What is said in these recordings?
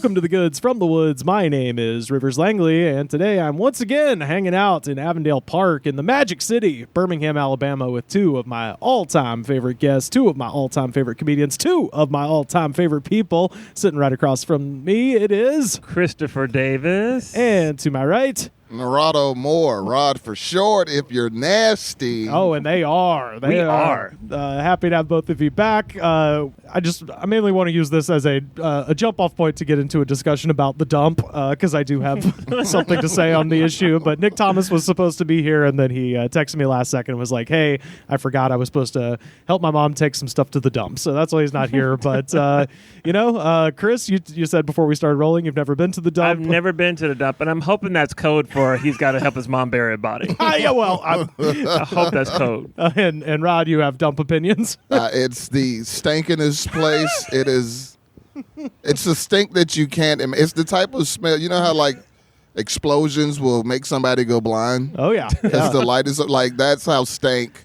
Welcome to the Goods from the Woods. My name is Rivers Langley, and today I'm once again hanging out in Avondale Park in the Magic City, Birmingham, Alabama, with two of my all-time favorite guests, two of my all-time favorite comedians, two of my all-time favorite people. Sitting right across from me, it is Christopher Davis. And to my right, Narado Moore, Rod for short if you're nasty. oh, and they are. We are. Happy to have both of you back. I mainly want to use this as a jump-off point to get into a discussion about the dump, because I do have something to say on the issue. But Nick Thomas was supposed to be here, and then he texted me last second and was like, hey, I forgot I was supposed to help my mom take some stuff to the dump. So that's why he's not here. But, Chris, you said before we started rolling you've never been to the dump. I've never been to the dump, and I'm hoping that's code for he's got to help his mom bury a body. Yeah, well, I hope that's code. And Rod, you have dump opinions. It's the stinkinest place. It's a stink that you can't. It's the type of smell. You know how like explosions will make somebody go blind? Oh yeah, That's the lightest. Like that's how stank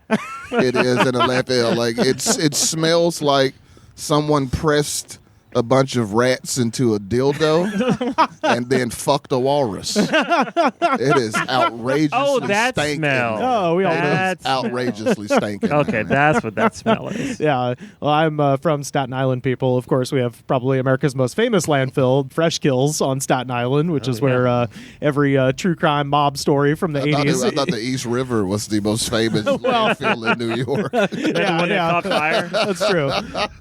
it is in a landfill. Like it smells like someone pressed a bunch of rats into a dildo and then fucked a walrus. It is outrageously that stinking. smell. Oh, we all know. It's outrageously stinking. Okay, that's what that smell is. Yeah, well, I'm from Staten Island, people. Of course, we have probably America's most famous landfill, Fresh Kills on Staten Island, which is where every true crime mob story from the 80s. I thought the East River was the most famous landfill in New York. Yeah. Caught fire. That's true.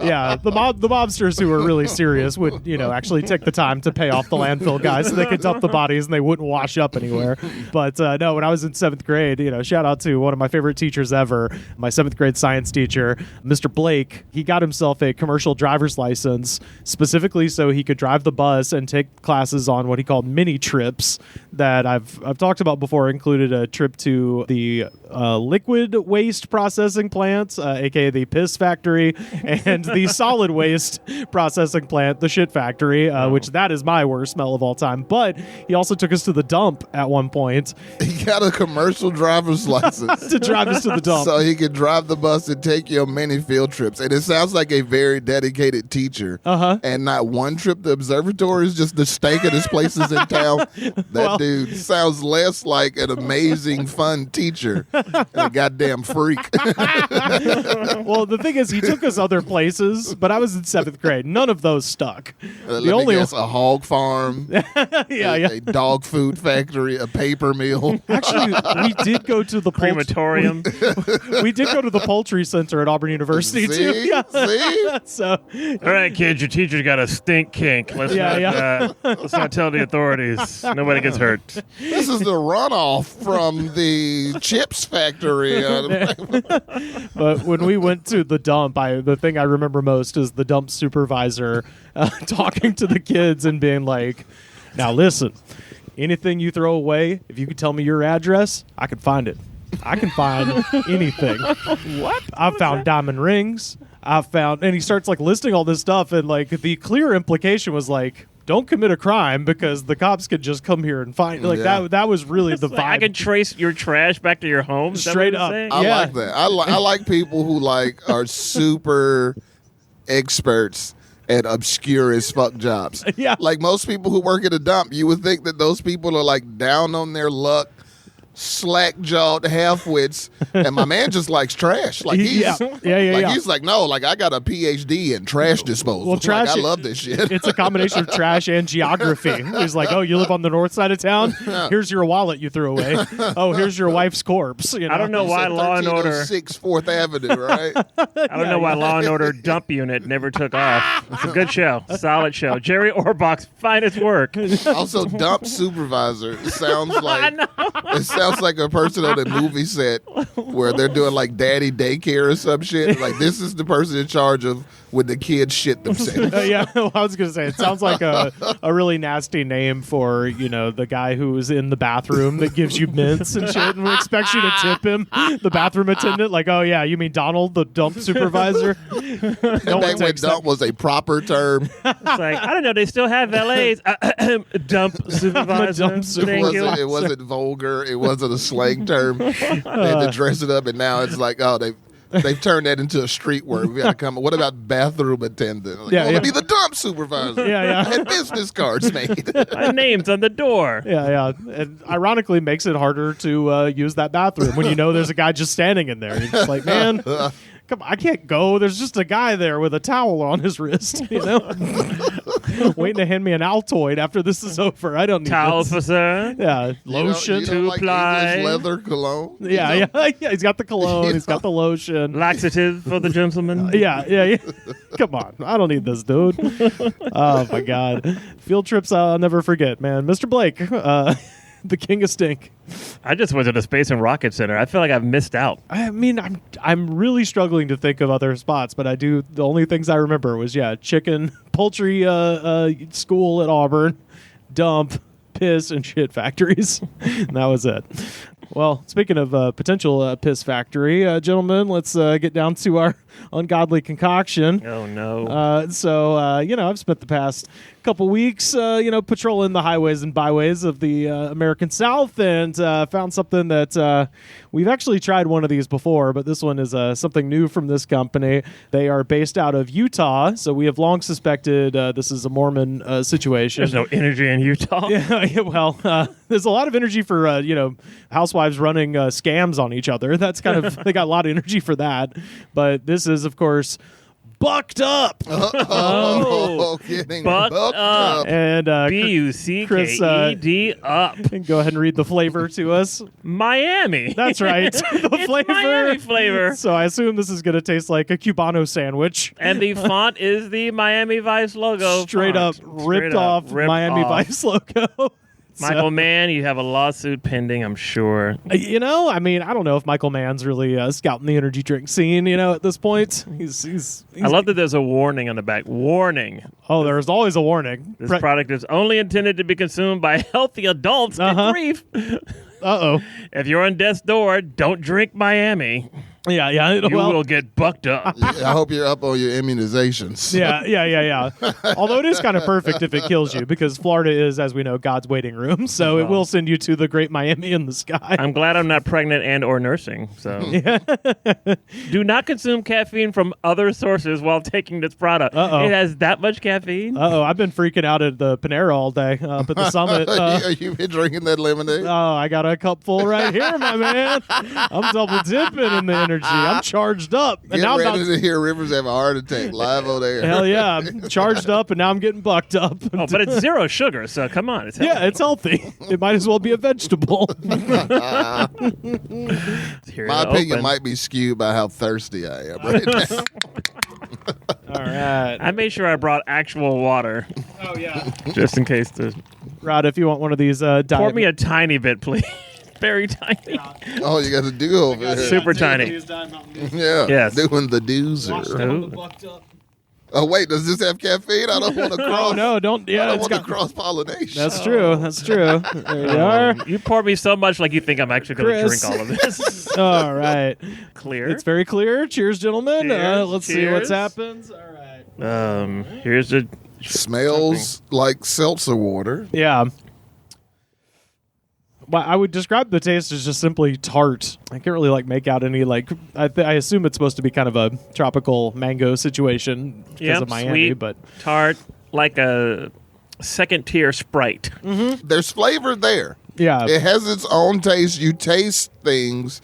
Yeah, the mobsters who were really serious would, actually take the time to pay off the landfill guys so they could dump the bodies and they wouldn't wash up anywhere. But no, when I was in 7th grade, shout out to one of my favorite teachers ever, my 7th grade science teacher, Mr. Blake. He got himself a commercial driver's license specifically so he could drive the bus and take classes on what he called mini trips that I've talked about before. Included a trip to the liquid waste processing plant, aka the piss factory, and the solid waste processing plant, the shit factory, which that is my worst smell of all time. But he also took us to the dump at one point. He got a commercial driver's license to drive us to the dump. So he could drive the bus and take you on many field trips. And it sounds like a very dedicated teacher. And not one trip to observatory is just the stankiest places in town. That dude sounds less like an amazing, fun teacher and a goddamn freak. Well, the thing is, he took us other places, but I was in 7th grade. None of those stuck. Let me guess, a hog farm, a dog food factory, a paper mill. Actually, we did go to the crematorium. We did go to the poultry center at Auburn University too. Yeah. See? So, all right, kids, your teacher's got a stink kink. Let's not tell the authorities. Nobody gets hurt. This is the runoff from the chips factory. But when we went to the dump, the thing I remember most is the dump supervisor talking to the kids and being like, now listen, anything you throw away, if you could tell me your address, I could find it. I can find anything. What? I've found diamond rings. And he starts like listing all this stuff, and like the clear implication was like, don't commit a crime because the cops could just come here and find that was really the vibe. I can trace your trash back to your home. Straight up. I like that. I like people who like are super experts at obscure as fuck jobs. Yeah. Like most people who work at a dump, you would think that those people are like down on their luck, slack-jawed half-wits, and my man just likes trash. Like he's he's like, no, like I got a PhD in trash disposal. Well, trash, like, I love this shit. It's a combination of trash and geography. He's like, oh, you live on the north side of town? Here's your wallet you threw away. Oh, here's your wife's corpse. I don't know why Law and Order 6 4th Avenue, right? I don't know why Law and Order Dump Unit never took off. It's a good show, solid show. Jerry Orbach's finest work. Also, dump supervisor sounds like sounds like a person on a movie set where they're doing like daddy daycare or some shit. Like this is the person in charge of when the kids shit themselves. Well, I was going to say, it sounds like a really nasty name for, the guy who's in the bathroom that gives you mints and shit and expects you to tip him. The bathroom attendant, like, oh yeah, you mean Donald, the dump supervisor? Back when dump was a proper term. It's like, I don't know, they still have valets. Dump supervisor. It wasn't vulgar. It wasn't a slang term. They had to dress it up, and now it's like, oh, They've turned that into a street word. We got to come. What about bathroom attendant? Like, I want to be the dump supervisor. Yeah. I had business cards made. My name's on the door. Yeah. And ironically makes it harder to use that bathroom when you know there's a guy just standing in there. You're just like, man, come on, I can't go. There's just a guy there with a towel on his wrist, waiting to hand me an Altoid after this is over. I don't need Towel, this. officer. Yeah, lotion. You don't like ply. English leather cologne. Yeah. He's got the cologne. He's got the lotion. Laxative for the gentleman. Yeah. Come on. I don't need this, dude. Oh, my God. Field trips I'll never forget, man. Mr. Blake, the king of stink. I just went to the Space and Rocket Center. I feel like I've missed out. I mean, I'm really struggling to think of other spots, but I do. The only things I remember was, chicken, poultry school at Auburn, dump, piss, and shit factories. And that was it. Well, speaking of potential piss factory, gentlemen, let's get down to our ungodly concoction. Oh, no. I've spent the past couple weeks, patrolling the highways and byways of the American South and found something that we've actually tried one of these before, but this one is something new from this company. They are based out of Utah, so we have long suspected this is a Mormon situation. There's no energy in Utah. There's a lot of energy for, housewives running scams on each other. That's kind of, they got a lot of energy for that. But this is, of course, Bucked Up. Kidding. Bucked up. And Bucked up. Go ahead and read the flavor to us. Miami. That's right. The It's flavor. Miami flavor. So I assume this is going to taste like a Cubano sandwich. And the font is the Miami Vice logo. Straight font. up ripped off Miami Vice logo. Michael Mann, you have a lawsuit pending, I'm sure. I don't know if Michael Mann's really scouting the energy drink scene, at this point. He's I love that there's a warning on the back. Warning. Oh, there's always a warning. This product is only intended to be consumed by healthy adults. Good grief. Uh-oh. If you're on death's door, don't drink Miami. Yeah. You will get bucked up. I hope you're up on your immunizations. Yeah. Although it is kind of perfect if it kills you, because Florida is, as we know, God's waiting room. So it will send you to the great Miami in the sky. I'm glad I'm not pregnant and or nursing. So do not consume caffeine from other sources while taking this product. Uh-oh. It has that much caffeine. I've been freaking out at the Panera all day up at the summit. You've been drinking that lemonade? I got a cup full right here, my man. I'm double dipping in the energy. I'm charged up. And Get now ready to hear Rivers have a heart attack live on air. Hell yeah. I'm charged up, and now I'm getting bucked up. Oh, but it's zero sugar, so come on. It's healthy. Yeah, it's healthy. It might as well be a vegetable. My opinion might be skewed by how thirsty I am right now. All right. I made sure I brought actual water. Oh, yeah. Just in case. Rod, if you want one of these diet... Pour me a tiny bit, please. Very tiny. Oh, you got to do over here. Super tiny. Yeah. Yes. Doing the doozer. Oh, wait. Does this have caffeine? I don't want to cross. Oh, no. Don't. Yeah, I don't it's want to cross pollination. That's true. That's true. There you are. You pour me so much like you think I'm actually going to drink all of this. All right. Clear. It's very clear. Cheers, gentlemen. Cheers. Let's see what happens. All right. Here's the... Smells like seltzer water. Yeah. Well, I would describe the taste as just simply tart. I can't really make out any I assume it's supposed to be kind of a tropical mango situation because of Miami, sweet, but tart, like a second tier Sprite. Mm-hmm. There's flavor there. Yeah, it has its own taste. You taste things,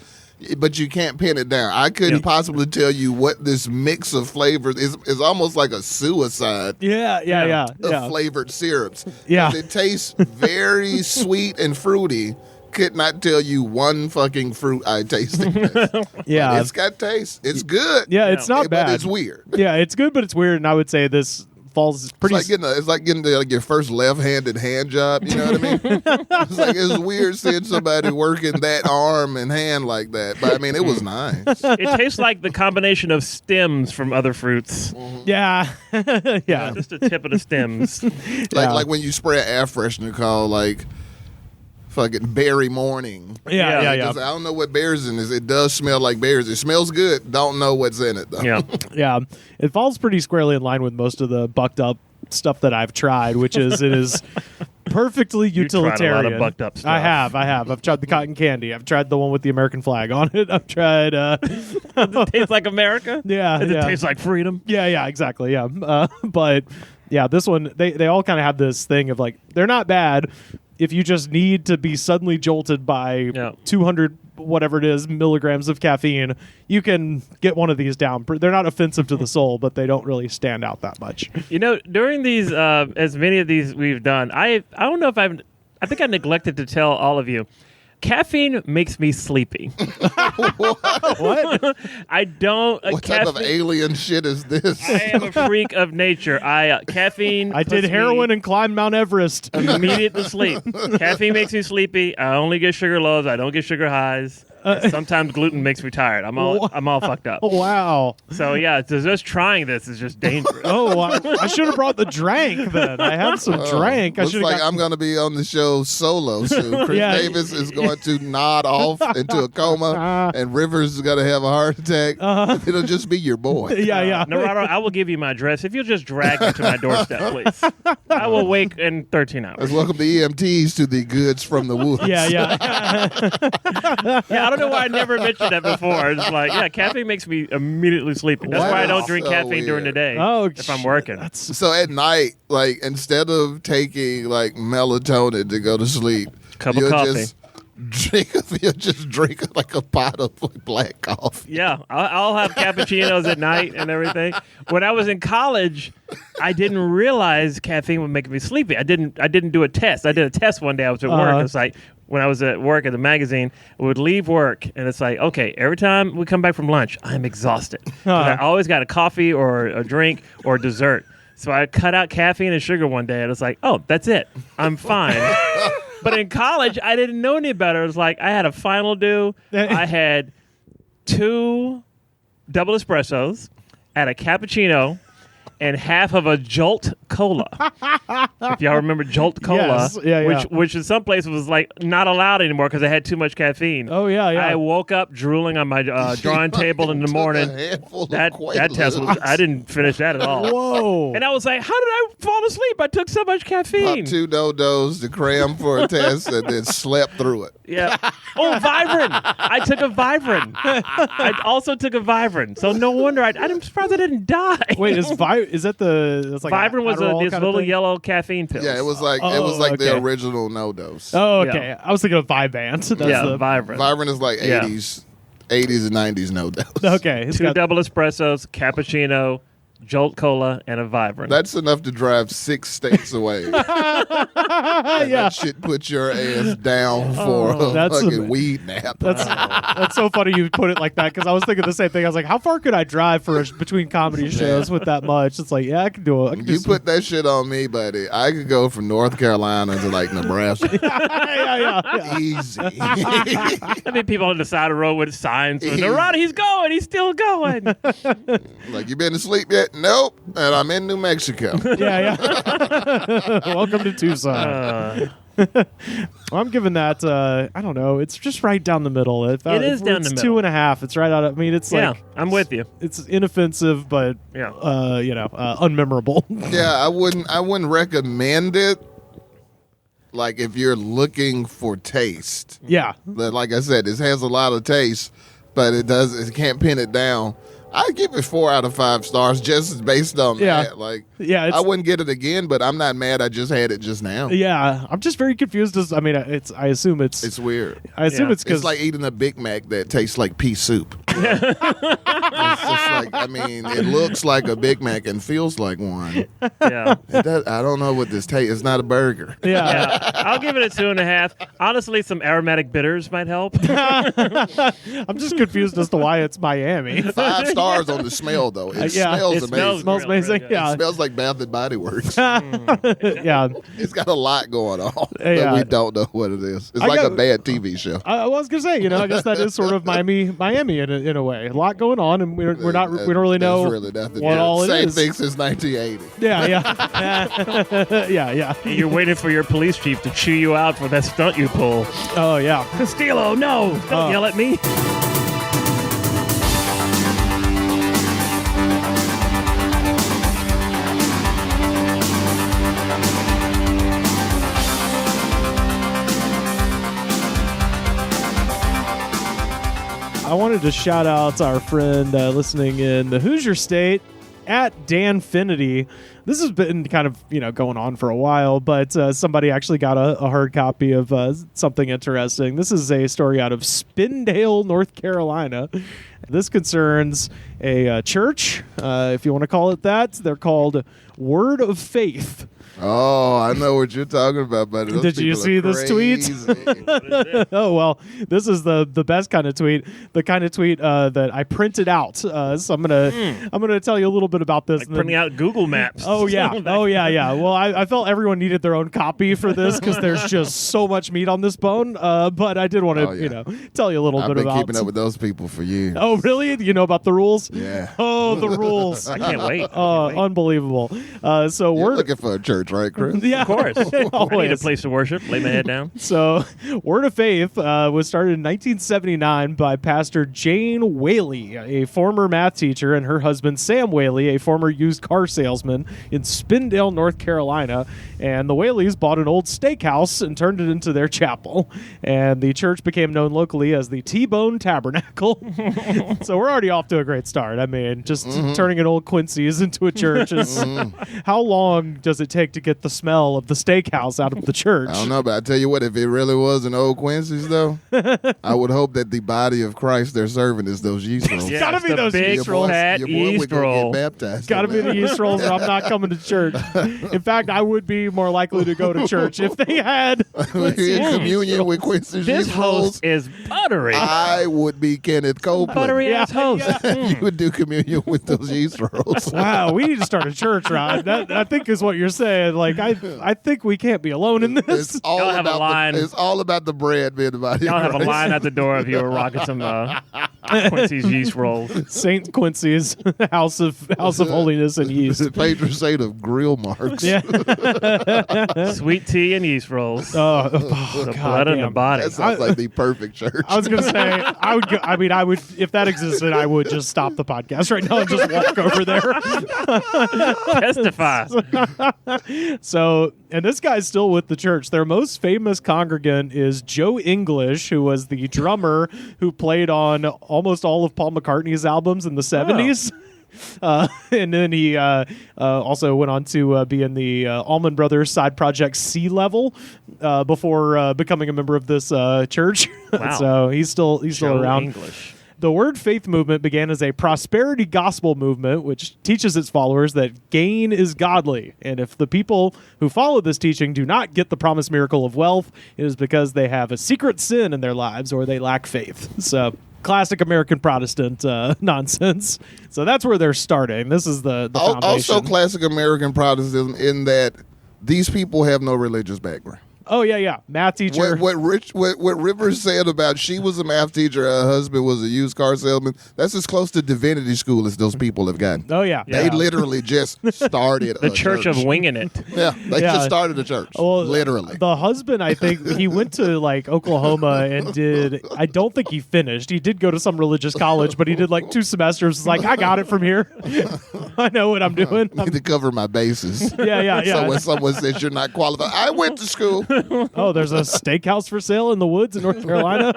but you can't pin it down. I couldn't possibly tell you what this mix of flavors is. It's almost like a suicide. Yeah. Of flavored syrups. Yeah, it tastes very sweet and fruity. Could not tell you one fucking fruit I tasted. Yeah, but it's got taste. It's good. Yeah, it's not bad. But it's weird. Yeah, it's good, but it's weird. And I would say this falls pretty. It's like getting your first left-handed hand job. You know what I mean? It's weird seeing somebody working that arm and hand like that. But I mean, it was nice. It tastes like the combination of stems from other fruits. Mm-hmm. Yeah, yeah. Just the tip of the stems. Like when you spray an air freshener called fucking berry morning. Yeah. I don't know what bears in this. It does smell like berries. It smells good. Don't know what's in it though. Yeah. It falls pretty squarely in line with most of the bucked up stuff that I've tried, which is perfectly You tried a utilitarian. lot of bucked up stuff. I have. I've tried the cotton candy. I've tried the one with the American flag on it. I've tried. Does it taste like America? Yeah, Does it yeah. taste like freedom? Yeah, exactly. Yeah, but yeah, this one they all kind of have this thing of like they're not bad if you just need to be suddenly jolted by 200 whatever it is milligrams of caffeine. You can get one of these down. They're not offensive to the soul, but they don't really stand out that much. During these, as many of these we've done, I don't know if I think I neglected to tell all of you. Caffeine makes me sleepy. What? I don't. What type of alien shit is this? I am a freak of nature. Caffeine. I did heroin and climbed Mount Everest. Immediate to sleep. Caffeine makes me sleepy. I only get sugar lows. I don't get sugar highs. Sometimes gluten makes me tired. I'm all fucked up. Wow. So yeah, just trying this is just dangerous. Oh, I should have brought the drank then. I have some drank. Looks like I'm going to be on the show solo soon. Chris Yeah. Davis is going to nod off into a coma, and Rivers is going to have a heart attack. It'll just be your boy. Yeah. Narado, I will give you my address if you'll just drag me to my doorstep, please. I will wake in 13 hours. Let's welcome the EMTs to the goods from the woods. Yeah. Yeah, I don't know why I never mentioned that before. It's like, yeah, caffeine makes me immediately sleepy. That's why I don't drink So caffeine during the day if I'm working. So at night, like instead of taking like melatonin to go to sleep, Cup of you'll coffee. just drink like a pot of like black coffee. Yeah, I'll have cappuccinos at night and everything. When I was in college, I didn't realize caffeine would make me sleepy. I didn't do a test. I did a test one day. I was at work. It's like when I was at work at the magazine, we would leave work, and it's like, okay, every time we come back from lunch, I'm exhausted. 'Cause I always got a coffee or a drink or dessert. So I cut out caffeine and sugar one day, and it's like, oh, that's it. I'm fine. But in college, I didn't know any better. It was like I had a final due. I had 2 double espressos, had a cappuccino, and half of a Jolt Cola. If y'all remember Jolt Cola, Yes. Yeah. which in some places was like not allowed anymore because I had too much caffeine. Oh, yeah. I woke up drooling on my drawing table in the morning. That test was, I didn't finish that at all. Whoa. And I was like, how did I fall asleep? I took so much caffeine. Popped 2 dodos to cram for a test and then slept through it. Yeah. Oh, Vibrant. I took a Vibrant. I also took a Vibrant. So no wonder I'm surprised I didn't die. Wait, is that the? It's like Vibrant was Adderall this kind of little thing? yellow caffeine pill. Yeah, it was like okay. the original no dose. Oh, okay. Yeah. I was thinking of Viband. That's Yeah, Vibrant. Vibrant is like Yeah. 80s and 90s no dose. Okay. It's 2 got, double espressos, cappuccino, Jolt Cola, and a Vibrant. That's enough to drive 6 states away. And that shit put your ass down for a that's fucking weed nap. That's so funny you put it like that because I was thinking the same thing. I was like, how far could I drive between comedy shows with that much? It's like, yeah, I can do it. I can do You some- put that shit on me, buddy. I could go from North Carolina to like Nebraska. yeah. Easy. I mean, people on the side of the road with signs. Narado, he's going. He's still going. Like, you been to sleep yet? Nope. And I'm in New Mexico. Yeah. Welcome to Tucson. Well, I'm giving that. I don't know. It's just right down the middle. It is down it's the middle. 2.5. It's right out. I mean, it's Yeah, like I'm with you. it's inoffensive, but Yeah. unmemorable. Yeah, I wouldn't recommend it. Like, if you're looking for taste. Yeah. But like I said, it has a lot of taste, but it can't pin it down. I'd give it 4 out of 5 stars just based on that. Like, Yeah, I wouldn't get it again, but I'm not mad. I just had it just now. Yeah, I'm just very confused. I assume it's. It's weird. I assume Yeah. it's because It's like eating a Big Mac that tastes like pea soup. It's just like, I mean, it looks like a Big Mac and feels like one. Yeah. I don't know what this tastes. It's not a burger. Yeah, I'll give it a 2.5. Honestly, some aromatic bitters might help. I'm just confused as to why it's Miami. 5 stars on the smell, though. It Yeah. smells It amazing. Smells amazing. good. Yeah, It smells like Bath and Body Works. yeah. It's got a lot going on, Yeah. but we don't know what it is. It's I like a got- bad TV show. I was gonna say, I guess that is sort of Miami in a way. A lot going on, and we don't really know There's really nothing. what all it Same is. thing since 1980. Yeah. Yeah. You're waiting for your police chief to chew you out for that stunt you pull. Oh yeah. Castillo, no! Don't yell at me. I wanted to shout out our friend listening in the Hoosier State at Danfinity. This has been kind of, going on for a while, but somebody actually got a hard copy of something interesting. This is a story out of Spindale, North Carolina. This concerns a church, if you want to call it that. They're called Word of Faith. Oh, I know what you're talking about, buddy. Those Did you people see are this tweet? crazy. Oh, well, this is the best kind of tweet, the kind of tweet that I printed out. So I'm gonna tell you a little bit about this. Like printing out Google Maps. Oh yeah, yeah. Well, I felt everyone needed their own copy for this because there's just so much meat on this bone. But I did want to, tell you a little I've bit been about. keeping up with those people for years. Oh really? You know about the rules? Yeah. Oh, the rules. I can't wait. Unbelievable. So You're we're looking for a church, right, Chris? Yeah, Of course. I need a always. place to worship. Lay my head down. So, Word of Faith was started in 1979 by Pastor Jane Whaley, a former math teacher, and her husband Sam Whaley, a former used car salesman in Spindale, North Carolina. And the Whaleys bought an old steakhouse and turned it into their chapel. And the church became known locally as the T-Bone Tabernacle. So we're already off to a great start. I mean, just turning an old Quincy's into a church is... How long does it take to get the smell of the steakhouse out of the church? I don't know, but I tell you what, if it really was an old Quincy's, though, I would hope that the body of Christ they're serving is those yeast rolls. It's gotta be those big yeast rolls. fat Your boy yeast would go roll. get baptized. Got to be the yeast rolls, or I'm not coming to church. In fact, I would be more likely to go to church if they had in communion with Quincy's This yeast rolls. host is buttery. I would be Kenneth Copeland. Buttery ass host. You would do communion with those yeast rolls. Wow, we need to start a church, Rod. That I think is what you're saying. Like, I think we can't be alone in this. It's all Y'all have a about line. it's all about the bread being the body. Y'all of have a Christ. line at the door if you were rocking some Quincy's yeast rolls. Saint Quincy's House of Holiness and Yeast. The patron saint of grill marks. Yeah. Sweet tea and yeast rolls. Oh, the God blood in the damn. body. That sounds like the perfect church. I was gonna say I would. I would if that existed. I would just stop the podcast right now and just walk over there. Testify. So, and this guy's still with the church. Their most famous congregant is Joe English, who was the drummer who played on almost all of Paul McCartney's albums in the 70s. And then he also went on to be in the Allman Brothers side project Sea Level before becoming a member of this church. Wow. So he's still Joe around. English. The Word Faith movement began as a prosperity gospel movement, which teaches its followers that gain is godly. And if the people who follow this teaching do not get the promised miracle of wealth, it is because they have a secret sin in their lives or they lack faith. So, classic American Protestant nonsense. So that's where they're starting. This is the foundation. Also, classic American Protestantism in that these people have no religious background. Oh, yeah. Math teacher. What Rivers said about she was a math teacher, her husband was a used car salesman, that's as close to divinity school as those people have gotten. Oh, yeah. Yeah. They literally just started The a church of winging it. Yeah, they Yeah. just started a church. Well, literally. The husband, I think, he went to like Oklahoma and did, I don't think he finished. He did go to some religious college, but he did like 2 semesters. It's like, I got it from here. I know what I'm doing. I need to cover my bases. Yeah. So when someone says you're not qualified, I went to school. Oh, there's a steakhouse for sale in the woods in North Carolina?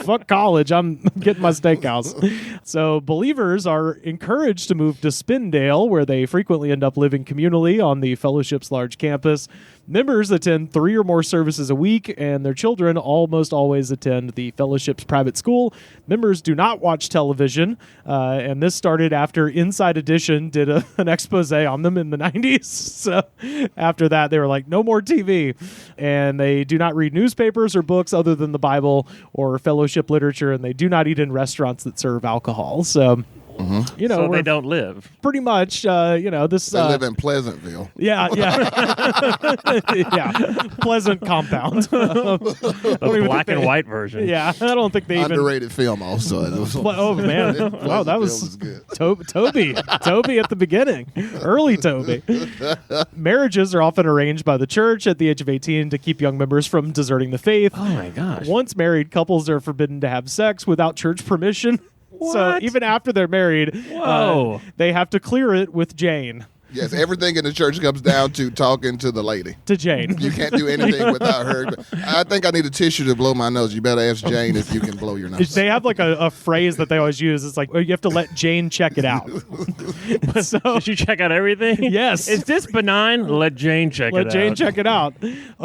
Fuck college. I'm getting my steakhouse. So believers are encouraged to move to Spindale, where they frequently end up living communally on the fellowship's large campus. Members attend 3 or more services a week, and their children almost always attend the fellowship's private school. Members do not watch television, and this started after Inside Edition did an expose on them in the 90s. So after that, they were like, no more TV. And they do not read newspapers or books other than the Bible or fellowship literature, and they do not eat in restaurants that serve alcohol. So... You know, So we're they don't live. pretty much, this. They live in Pleasantville. Yeah. Yeah. Pleasant compound. The black and white version. Yeah, I don't think they even. Underrated film also. Oh man! Wow, that was good. Toby at the beginning, early Toby. Marriages are often arranged by the church at the age of 18 to keep young members from deserting the faith. Oh my gosh. Once married, couples are forbidden to have sex without church permission. So What? even after they're married, Whoa. they have to clear it with Jane. Yes, everything in the church comes down to talking to the lady. To Jane. You can't do anything without her. I think I need a tissue to blow my nose. You better ask Jane if you can blow your nose. They have like a phrase that they always use. It's like, oh, you have to let Jane check it out. So, Did you check out everything? Yes. Is this benign? Let Jane check it out. let Jane check it out.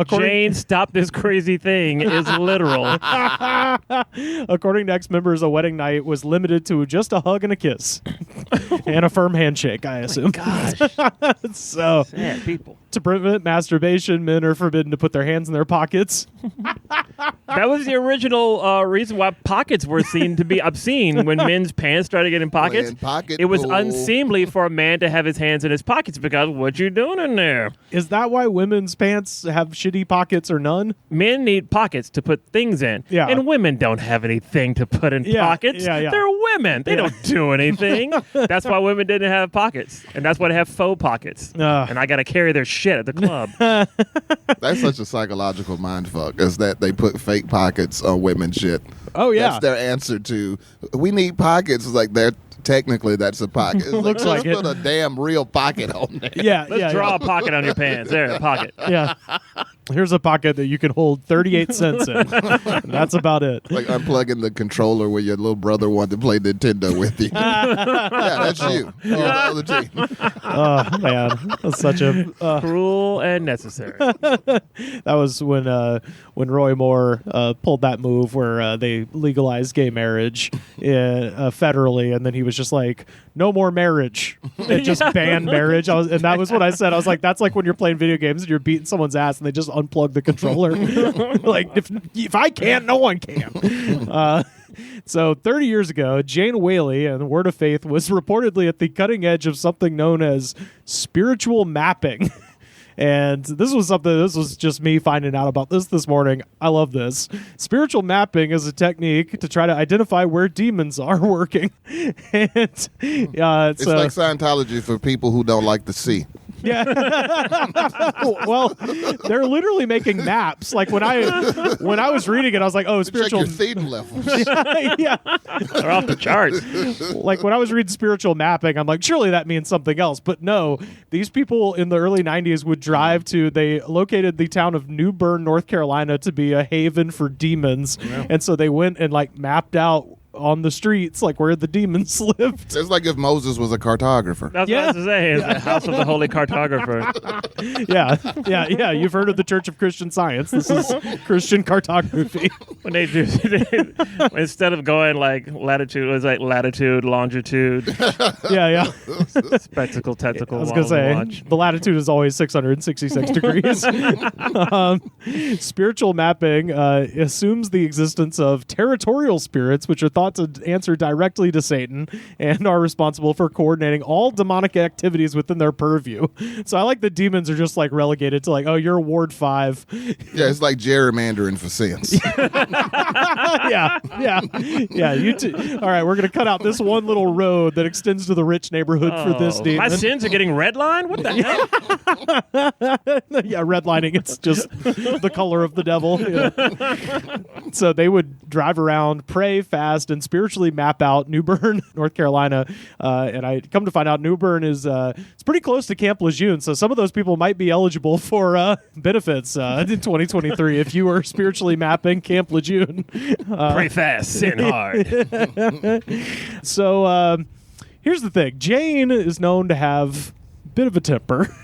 Jane, stop this crazy thing is literal. According to ex-members, a wedding night was limited to just a hug and a kiss. And a firm handshake, I assume. Gosh. So, Sad people. to prevent masturbation, men are forbidden to put their hands in their pockets. That was the original reason why pockets were seen to be obscene when men's pants started getting pockets. Playing pocket It was pool. unseemly for a man to have his hands in his pockets because what you doing in there? Is that why women's pants have shitty pockets or none? Men need pockets to put things in. Yeah. And women don't have anything to put in pockets. Yeah. They're women. They don't do anything. That's why women didn't have pockets. And that's why they have faux pockets. And I got to carry their shit at the club. That's such a psychological mindfuck, is that they put fake pockets on women's shit. Oh, yeah. That's their answer to, we need pockets. It's like, technically that's a pocket. It's Looks like it. put a damn real pocket on there. Yeah, Let's draw a pocket on your pants. There, a pocket. Yeah. Here's a pocket that you can hold 38 cents in. And that's about it. Like unplugging the controller where your little brother wanted to play Nintendo with you. Yeah, that's you. You're the other team. Oh, man. That's such a... Cruel and necessary. That was when Roy Moore pulled that move where they legalized gay marriage federally, and then he was just like, no more marriage. It just banned marriage. And that was what I said. I was like, that's like when you're playing video games and you're beating someone's ass and they just unplug the controller. Like, if I can't, no one can. So 30 years ago, Jane Whaley and Word of Faith was reportedly at the cutting edge of something known as spiritual mapping. And this was just me finding out about this morning. I love this. Spiritual mapping is a technique to try to identify where demons are working. And It's like Scientology for people who don't like to see. Yeah. Well, they're literally making maps. Like when I was reading it, I was like, oh, spiritual. Check your theta levels. Yeah. They're off the charts. Like when I was reading spiritual mapping, I'm like, surely that means something else. But no, these people in the early 90s would drive they located the town of New Bern, North Carolina to be a haven for demons. Yeah. And so they went and like mapped out on the streets like where the demons lived. It's like if Moses was a cartographer. That's what I was to say. It's the house of the holy cartographer. Yeah. You've heard of the Church of Christian Science. This is Christian cartography. When they do, instead of going like latitude, it was like latitude, longitude. Yeah. Spectacle, tentacle. I was going to say, watch. the latitude is always 666 degrees. Spiritual mapping assumes the existence of territorial spirits, which are thought to answer directly to Satan and are responsible for coordinating all demonic activities within their purview. So I like the demons are just like relegated to like, oh, you're Ward 5. Yeah, it's like gerrymandering for sins. Yeah. All right, we're going to cut out this one little road that extends to the rich neighborhood for this demon. My sins are getting redlined? What the hell? Yeah, redlining. It's just the color of the devil. Yeah. So they would drive around, pray, fast, and spiritually map out New Bern, North Carolina. And I come to find out New Bern is it's pretty close to Camp Lejeune. So some of those people might be eligible for benefits in 2023 if you were spiritually mapping Camp Lejeune. Pray fast, sin hard. So here's the thing. Jane is known to have a bit of a temper.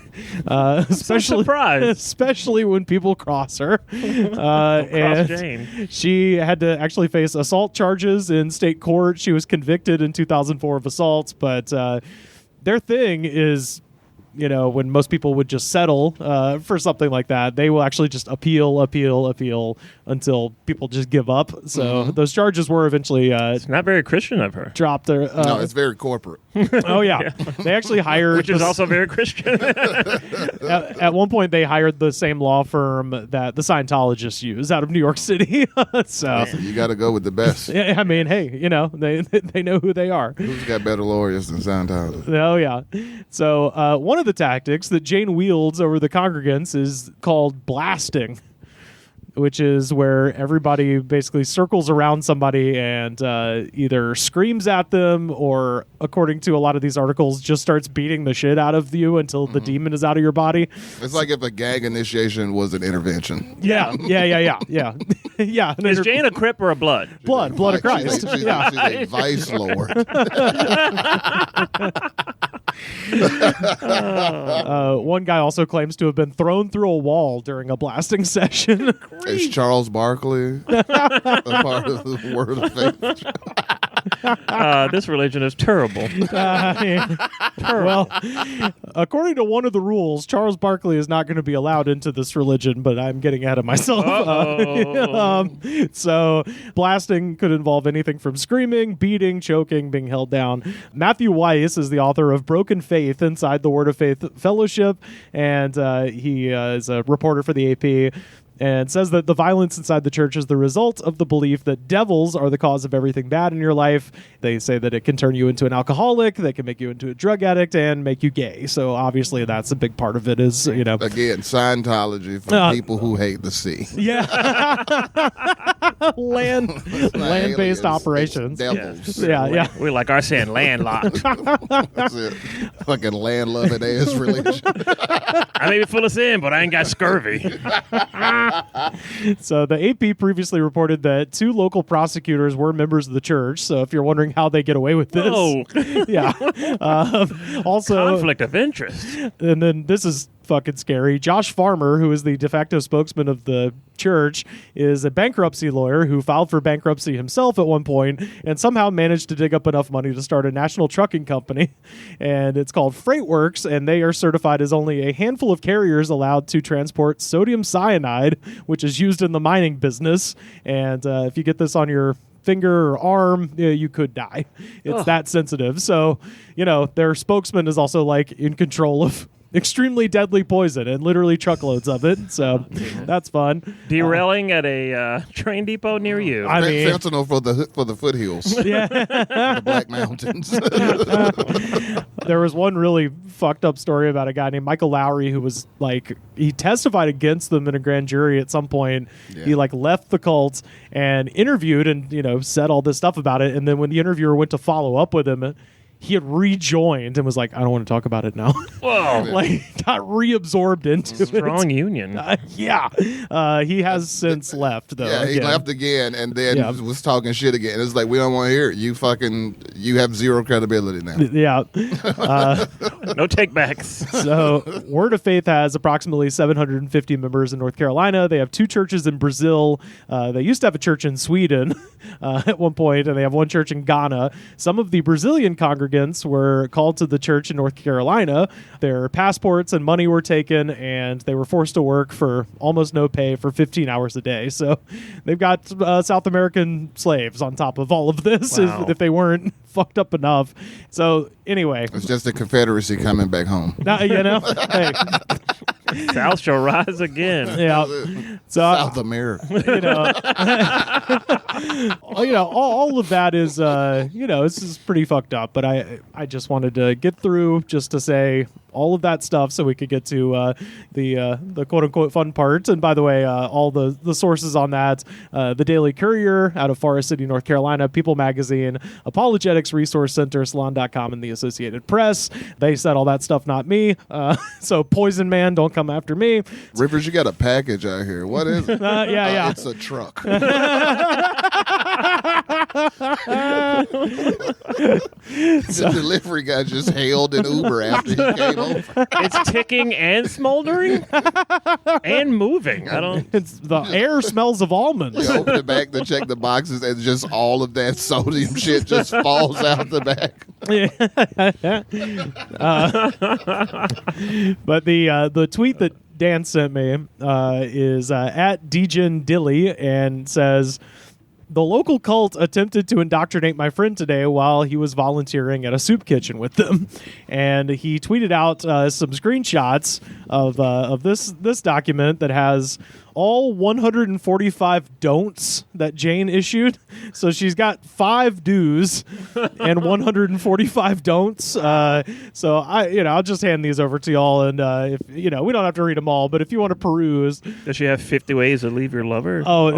Especially when people cross her. And Jane. she had to actually face assault charges in state court. She was convicted in 2004 of assaults, but their thing is, you know, when most people would just settle for something like that, they will actually just appeal until people just give up. So those charges were eventually it's not very Christian of her. dropped. No, it's very corporate. Oh, yeah. They actually hired... Which is also very Christian. At one point, they hired the same law firm that the Scientologists use out of New York City. So You got to go with the best. yeah, I mean, hey, you know, they know who they are. Who's got better lawyers than Scientology? Oh, yeah. So one of the tactics that Jane wields over the congregants is called blasting. which is where everybody basically circles around somebody and either screams at them or, according to a lot of these articles, just starts beating the shit out of you until the demon is out of your body. It's like if a gag initiation was an intervention. Yeah. Yeah. Is Jane a Crip or a Blood? Blood of Christ. She's a vice lord. One guy also claims to have been thrown through a wall during a blasting session. Is Charles Barkley a part of the Word of Faith? This religion is terrible. Well, according to one of the rules, Charles Barkley is not going to be allowed into this religion, but I'm getting ahead of myself. So blasting could involve anything from screaming, beating, choking, being held down. Matthew Weiss is the author of Broken Faith Inside the Word of Faith Fellowship, and he is a reporter for the AP. And says that the violence inside the church is the result of the belief that devils are the cause of everything bad in your life. They say that it can turn you into an alcoholic, they can make you into a drug addict, and make you gay. So obviously that's a big part of it is, Again, Scientology for people who hate the sea. Yeah. Land-based operations. Devils. Yeah. We like our saying landlocked. That's it. Fucking land-loving ass religion. I may be full of sin, but I ain't got scurvy. So the AP previously reported that 2 local prosecutors were members of the church. So if you're wondering how they get away with this, yeah. Also, Conflict of interest. And then this is fucking scary. Josh Farmer, who is the de facto spokesman of the church, is a bankruptcy lawyer who filed for bankruptcy himself at one point and somehow managed to dig up enough money to start a national trucking company. And it's called FreightWorks, and they are certified as only a handful of carriers allowed to transport sodium cyanide, which is used in the mining business. And if you get this on your finger or arm, you could die. It's that sensitive. So, their spokesman is also like in control of extremely deadly poison and literally truckloads of it. So that's fun. Derailing at a train depot near you. I mean, fentanyl for the foothills. Yeah. The Black Mountains. There was one really fucked up story about a guy named Michael Lowry who was he testified against them in a grand jury at some point. Yeah. He left the cult and interviewed and said all this stuff about it. And then when the interviewer went to follow up with him, he had rejoined and was like, I don't want to talk about it now. Whoa. Got reabsorbed into it. Strong union. Yeah. He has since left, though. Yeah, he left again and then was talking shit again. It's like, we don't want to hear it. You have zero credibility now. Yeah. No takebacks. So Word of Faith has approximately 750 members in North Carolina. They have 2 churches in Brazil. They used to have a church in Sweden at one point, and they have 1 church in Ghana. Some of the Brazilian congregants were called to the church in North Carolina. Their passports and money were taken, and they were forced to work for almost no pay for 15 hours a day. So they've got South American slaves on top of all of this. Wow. If they weren't fucked up enough. So anyway. It's just the Confederacy coming back home. Hey. South shall rise again. Yeah. So South America. All of that is this is pretty fucked up, but I just wanted to get through just to say all of that stuff so we could get to the quote unquote fun part. And by the way, all the sources on that, the Daily Courier out of Forest City, North Carolina, People Magazine, Apologetics Resource Center, Salon.com, and the Associated Press. They said all that stuff, not me. So Poison Man, don't come after me. Rivers, you got a package out here. What is it? Yeah. It's a truck. The delivery guy just hailed an Uber after he came over. It's ticking and smoldering and moving. The air smells of almonds. You open the back to check the boxes, and just all of that sodium shit just falls out the back. But the tweet that Dan sent me is at Dejan Dilly and says, the local cult attempted to indoctrinate my friend today while he was volunteering at a soup kitchen with them. And he tweeted out some screenshots of this document that has all 145 don'ts that Jane issued. So she's got 5 do's and 145 don'ts. So I'll just hand these over to y'all, and if we don't have to read them all, but if you want to peruse. Does she have 50 ways to leave your lover? Oh,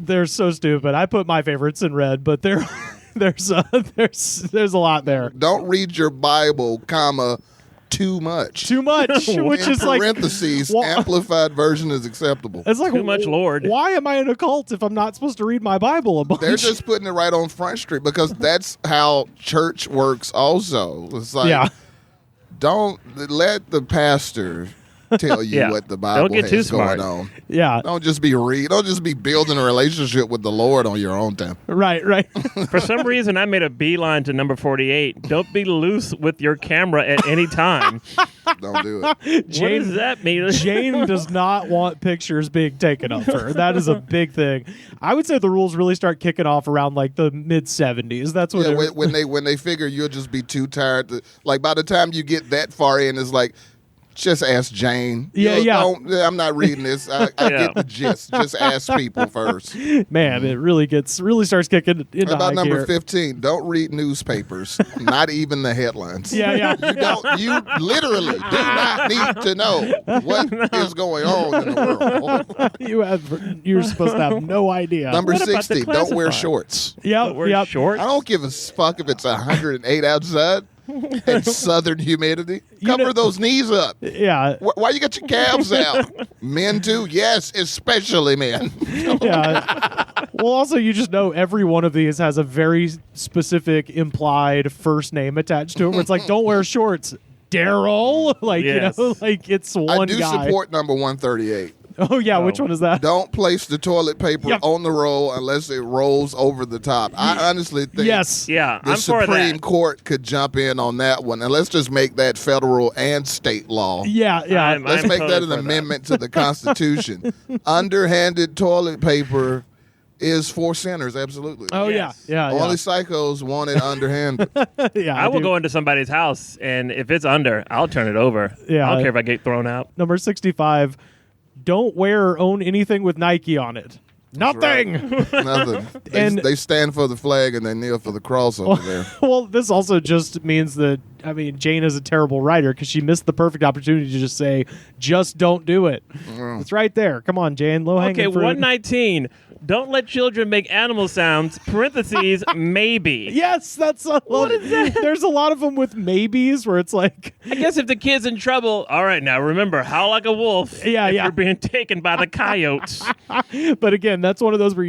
they're so stupid. I put my favorites in red, but there's a lot there. Don't read your Bible, too much. Which is like parentheses. Amplified version is acceptable. It's like too much, Lord. Why am I in a cult if I'm not supposed to read my Bible a bunch? They're just putting it right on Front Street because that's how church works. Also, it's like don't let the pastor tell you what the Bible don't get too has smart. going on. Yeah. Don't just be building a relationship with the Lord on your own time. Right. For some reason, I made a beeline to number 48. Don't be loose with your camera at any time. Don't do it. What does that mean? Jane does not want pictures being taken of her. That is a big thing. I would say the rules really start kicking off around like the mid 70s. That's when they figure you'll just be too tired to, like by the time you get that far in, it's like, just ask Jane. I'm not reading this. I get the gist. Just ask people first. Man, it really starts kicking into About high number gear. 15, don't read newspapers, not even the headlines. Yeah. You literally do not need to know what is going on in the world. You're supposed to have no idea. Number What about 60, the don't wear classified? shorts. Yep. Short. I don't give a fuck if it's 108 outside and southern humidity. Cover those knees up. Yeah. Why you got your calves out? Men too? Yes, especially men. Yeah. Well, also, you just know every one of these has a very specific implied first name attached to it. Where it's like, don't wear shorts, Daryl. Like Yes. like it's one I do guy. support number 138. Oh yeah, which one is that? Don't place the toilet paper Yep. on the roll unless it rolls over the top. I honestly think Yes. Yeah, the I'm for Supreme that. Court could jump in on that one, and let's just make that federal and state law. Yeah. Let's make totally that an for that. amendment to the Constitution. Underhanded toilet paper is for sinners, absolutely. Oh Yes. yeah. Only psychos want it underhanded. Yeah. I will do. go into somebody's house, and if it's under, I'll turn it over. Yeah. I don't care if I get thrown out. Number 65. Don't wear or own anything with Nike on it. Nothing. Nothing. And- They stand for the flag and they kneel for the cross over there. Well, this also just means that, Jane is a terrible writer because she missed the perfect opportunity to just say, just don't do it. It's right there. Come on, Jane. Low hanging Okay, fruit. 119. Don't let children make animal sounds. Parentheses, maybe. Yes, that's a lot. There's a lot of them with maybes where it's like, I guess if the kid's in trouble, all right, now remember, howl like a wolf. Yeah, if yeah. you're being taken by the coyotes. but again, that's one of those where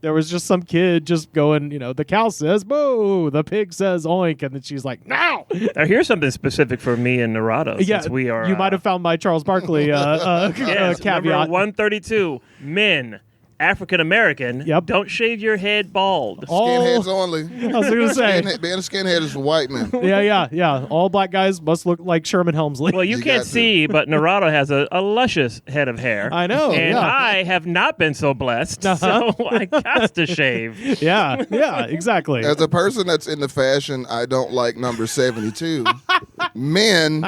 there was just some kid just going, the cow says boo, the pig says oink, and then she's like, no. Now, here's something specific for me and Narado. Yeah, since we are. you might have found my Charles Barkley yes, caveat. Number 132. Men. African American, Yep. don't shave your head bald. Skinheads only. I was going to say, Being a skinhead is for white men. yeah. All black guys must look like Sherman Helmsley. Well, you You can't got to. see, but Narado has a luscious head of hair. I know, And yeah. I have not been so blessed, so I got to shave. yeah, exactly. As a person that's into fashion, I don't like number 72. Men,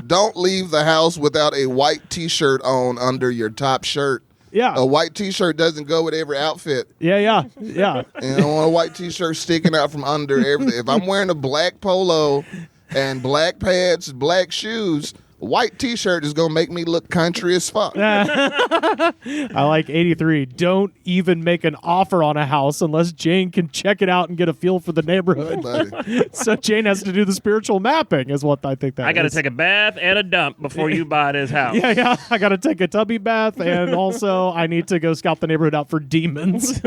don't leave the house without a white T-shirt on under your top shirt. Yeah, A white T-shirt doesn't go with every outfit. yeah. And I don't want a white T-shirt sticking out from under everything. If I'm wearing a black polo and black pants, black shoes, a white T-shirt is going to make me look country as fuck. I like 83. Don't even make an offer on a house unless Jane can check it out and get a feel for the neighborhood. Buddy. So Jane has to do the spiritual mapping, is what I think that I got to is. take a bath and a dump before you buy this house. Yeah. I got to take a tubby bath, and also I need to go scout the neighborhood out for demons.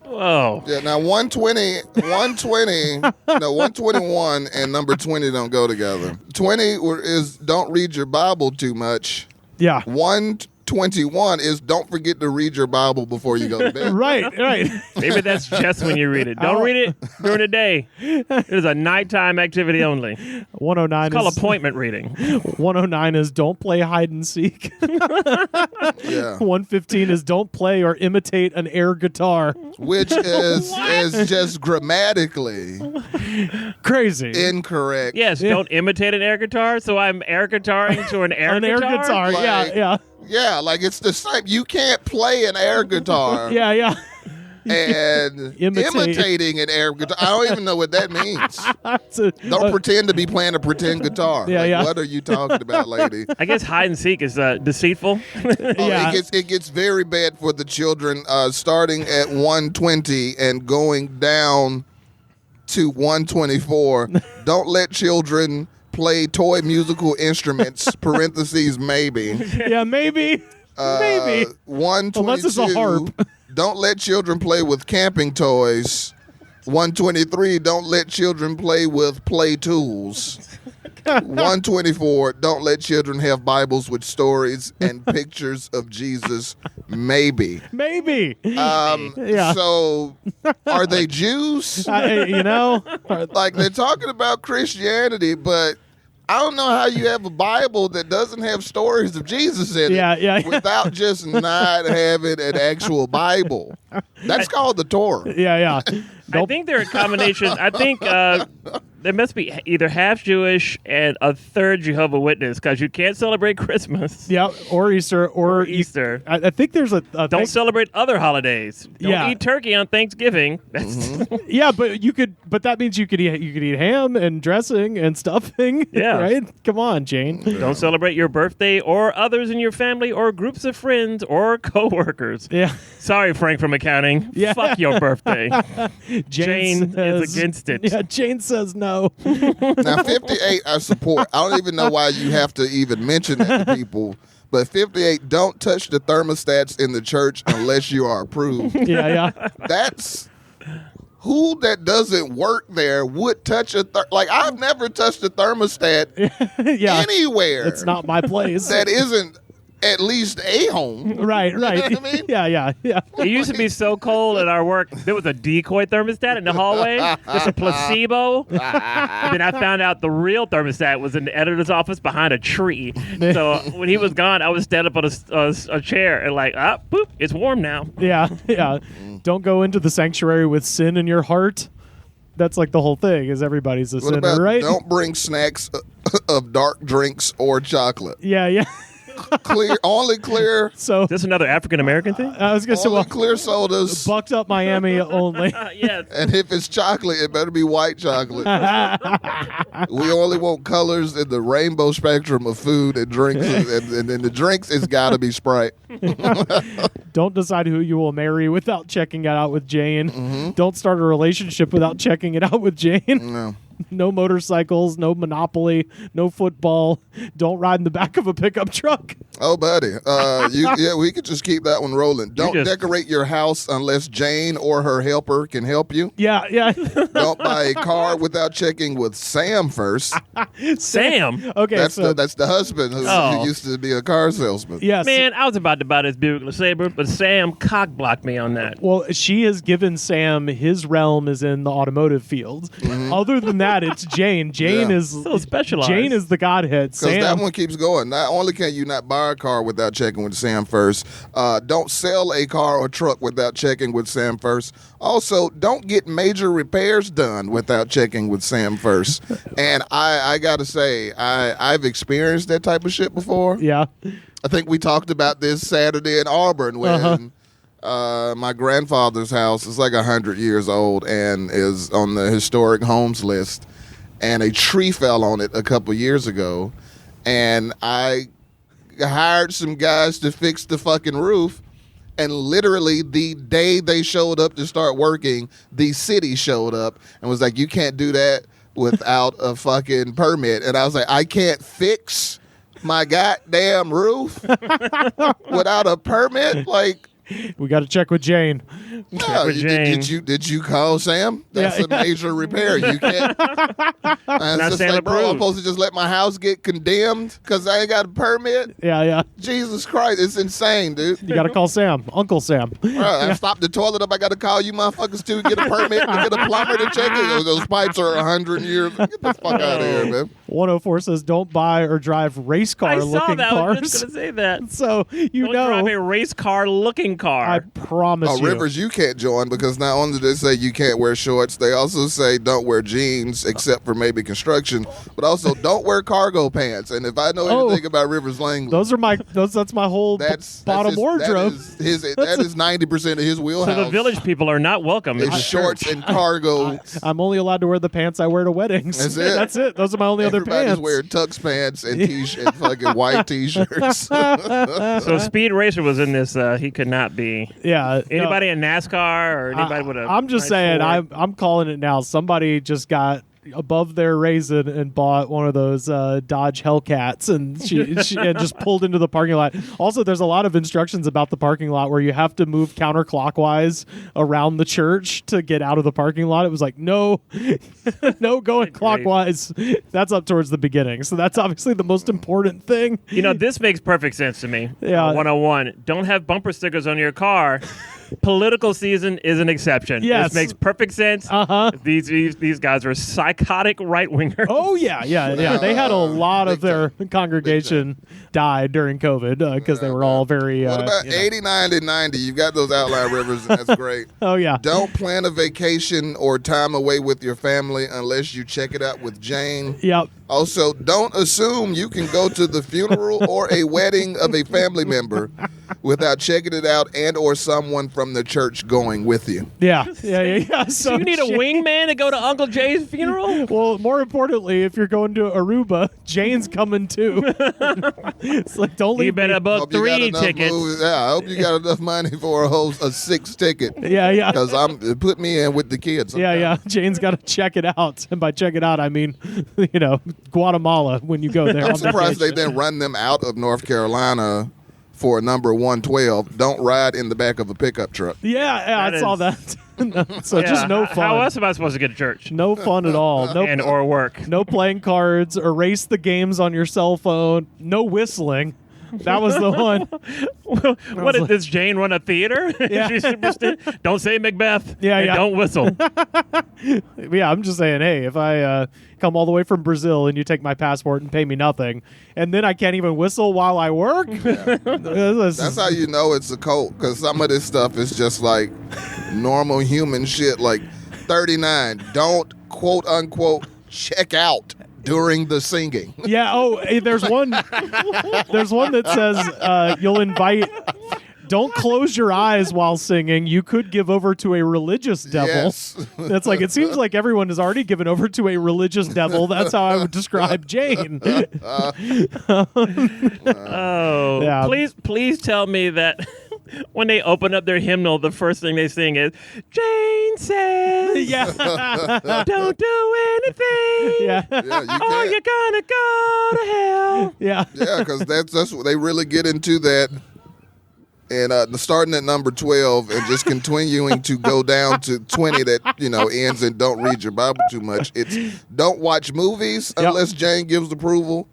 Whoa. Yeah, now 121 and number 20 don't go together. 20 is don't read your Bible too much. Yeah. 121 is don't forget to read your Bible before you go to bed. Right. Maybe that's just when you read it. Don't read it during the day. It is a nighttime activity only. 109 It's called is appointment reading. 109 is don't play hide and seek. Yeah. 115 is don't play or imitate an air guitar. Which is just grammatically Crazy. incorrect. Yes, don't imitate an air guitar. So I'm air guitaring to an air An air guitar. Like- Yeah. Yeah, like it's the same. You can't play an air guitar Yeah. and imitating an air guitar. I don't even know what that means. Don't pretend to be playing a pretend guitar. Yeah. What are you talking about, lady? I guess hide and seek is deceitful. Yeah. It gets very bad for the children, starting at 120 and going down to 124. Don't let children play toy musical instruments, parentheses, maybe. Yeah, maybe. Maybe. 122. Unless it's a harp. Don't let children play with camping toys. 123. Don't let children play with play tools. 124. Don't let children have Bibles with stories and pictures of Jesus. Maybe. Yeah. So, are they Jews? Like, they're talking about Christianity, but I don't know how you have a Bible that doesn't have stories of Jesus in it without just not having an actual Bible. That's called the Torah. Yeah. I think they're a combination. I think there must be either half Jewish and a third Jehovah Witness, because you can't celebrate Christmas. Yeah, or Easter. Or Easter. I think there's a Don't celebrate other holidays. Don't eat turkey on Thanksgiving. Yeah, but that means you could eat ham and dressing and stuffing. Yeah. Right? Come on, Jane. Don't celebrate your birthday or others in your family or groups of friends or coworkers. Yeah. Sorry, Frank from accounting. Yeah. Fuck your birthday. Jane says, is against it. Yeah, Jane says no. Now, 58, I support. I don't even know why you have to even mention that to people. But 58, don't touch the thermostats in the church unless you are approved. Yeah. That's who that doesn't work there would touch like, I've never touched a thermostat anywhere. It's not my place. That isn't at least a home. Right. You know what I mean? Yeah. It used to be so cold at our work, there was a decoy thermostat in the hallway, just a placebo. And then I found out the real thermostat was in the editor's office behind a tree. So when he was gone, I would stand up on a chair and boop, it's warm now. Yeah. Don't go into the sanctuary with sin in your heart. That's like the whole thing, is everybody's a What sinner, about right? don't bring snacks of dark drinks or chocolate. Yeah. Only clear. So Is this another African American thing? I was gonna say, Only clear sodas. Bucked Up Miami only. Yes. And if it's chocolate, it better be white chocolate. We only want colors in the rainbow spectrum of food and drinks. And in the drinks, it's got to be Sprite. Don't decide who you will marry without checking it out with Jane. Mm-hmm. Don't start a relationship without checking it out with Jane. No. No motorcycles, no Monopoly, no football. Don't ride in the back of a pickup truck. Oh, buddy. We could just keep that one rolling. Don't decorate your house unless Jane or her helper can help you. Yeah. Don't buy a car without checking with Sam first. Sam? Okay, That's the husband who used to be a car salesman. yes. Man, I was about to buy this Buick LeSabre, but Sam cock-blocked me on that. Well, she has given Sam, his realm is in the automotive field. Mm-hmm. Other than that, it's Jane. Jane is So specialized. Jane is the godhead. Because Sam, that one keeps going. Not only can you not buy a car without checking with Sam first, don't sell a car or truck without checking with Sam first. Also, don't get major repairs done without checking with Sam first. And I got to say, I've experienced that type of shit before. Yeah. I think we talked about this Saturday in Auburn when my grandfather's house is like 100 years old and is on the historic homes list. And a tree fell on it a couple years ago. And I hired some guys to fix the fucking roof. And literally the day they showed up to start working, the city showed up and was like, you can't do that without a fucking permit. And I was like, I can't fix my goddamn roof without a permit? Like, We got to check with Jane. no, did you call Sam? That's a major repair. You can't. It's just Sam like, bro, I'm approved. supposed to just let my house get condemned because I ain't got a permit? Yeah. Jesus Christ, it's insane, dude. You got to call Sam, Uncle Sam. I stopped the toilet up. I got to call you motherfuckers to get a permit to get a plumber to check it. Those pipes are 100 years. Get the fuck out of here, man. 104 says, don't buy or drive race car I looking saw that. cars. I was just going to say that. So, Don't drive a race car looking car. I promise you. Rivers, you can't join because not only do they say you can't wear shorts, they also say don't wear jeans except for maybe construction, but also don't wear cargo pants. And if I know anything about Rivers Langley, that's my whole bottom wardrobe. That is 90% of his wheelhouse. So the village people are not welcome. It's shorts and cargo. I'm only allowed to wear the pants I wear to weddings. That's it. Those are my only other Everybody's pants. wearing tux pants and and fucking white t-shirts. So Speed Racer was in this. He could not be. Yeah. Anybody in NASCAR or anybody with a. I'm just saying. I'm calling it now. Somebody just got above their raisin and bought one of those Dodge Hellcats, and she and just pulled into the parking lot. Also, there's a lot of instructions about the parking lot where you have to move counterclockwise around the church to get out of the parking lot. It was like, no going clockwise. That's up towards the beginning. So that's obviously the most important thing. This makes perfect sense to me. Yeah. 101. Don't have bumper stickers on your car. Political season is an exception. Yes. This makes perfect sense. Uh-huh. These guys are psychotic right-wingers. Oh, yeah. They had a lot of their congregation die during COVID because they were all very... what about 89 and 90? You've got those outline rivers, and that's great. Oh, yeah. Don't plan a vacation or time away with your family unless you check it out with Jane. Yep. Also, don't assume you can go to the funeral or a wedding of a family member without checking it out and or someone from the church going with you. Yeah. So you need a wingman to go to Uncle Jay's funeral? Well, more importantly, if you're going to Aruba, Jane's coming too. It's like, don't leave. You better book 3 tickets. I hope you got enough money for a 6 ticket. Yeah. Because put me in with the kids. Yeah. Jane's got to check it out, and by check it out, I mean, Guatemala when you go there. I'm surprised they didn't run them out of North Carolina for number 112. Don't ride in the back of a pickup truck. Yeah, I saw that. So just no fun. How else am I supposed to get to church? No fun at all. No, or work. No playing cards. Erase the games on your cell phone. No whistling. That was the one. What did this Jane run a theater? Yeah. She's superstitious. Don't say Macbeth. Yeah. Don't whistle. Yeah, I'm just saying, hey, if I come all the way from Brazil and you take my passport and pay me nothing, and then I can't even whistle while I work. Yeah. That's how you know it's a cult, because some of this stuff is just like normal human shit. Like 39, don't quote unquote check out during the singing. Yeah. Oh, there's one. There's one that says you'll invite. Don't close your eyes while singing. You could give over to a religious devil. Yes. That's like, it seems like everyone has already given over to a religious devil. That's how I would describe Jane. Yeah. Please tell me that when they open up their hymnal, the first thing they sing is, Jane says, don't do anything. Yeah. Or you're gonna go to hell. Yeah. Yeah, because that's what they really get into that. And starting at number 12 and just continuing to go down to 20 that, ends in don't read your Bible too much. It's don't watch movies unless Jane gives approval.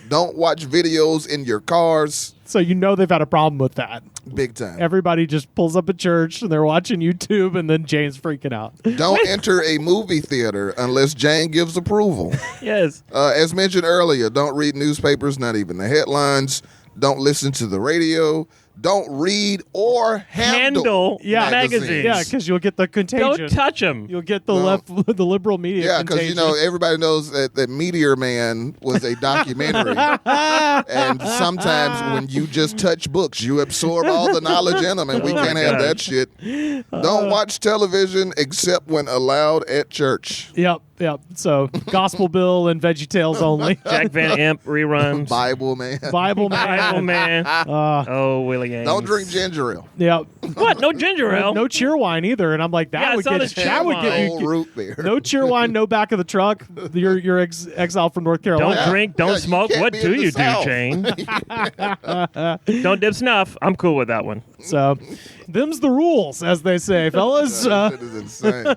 Don't watch videos in your cars. So they've had a problem with that. Big time. Everybody just pulls up at church and they're watching YouTube, and then Jane's freaking out. Don't enter a movie theater unless Jane gives approval. Yes. As mentioned earlier, don't read newspapers, not even the headlines. Don't listen to the radio. Don't read or handle magazines. Yeah, because you'll get the contagion. Don't touch them. You'll get the the liberal media. Yeah, because everybody knows that Meteor Man was a documentary, and sometimes when you just touch books, you absorb all the knowledge in them, and we can't have that shit. Don't watch television except when allowed at church. Yep. So Gospel Bill and Veggie Tales only. Jack Van Imp reruns. Bible Man. Oh, Willie Ames. Don't drink ginger ale. Yep. What? No ginger ale? No cheer wine either. And I'm like, that would get you root beer. No cheer wine, no back of the truck. You're exiled from North Carolina. Don't drink, don't smoke. What do you do, Jane? Don't dip snuff. I'm cool with that one. So, them's the rules, as they say, fellas. That shit is insane.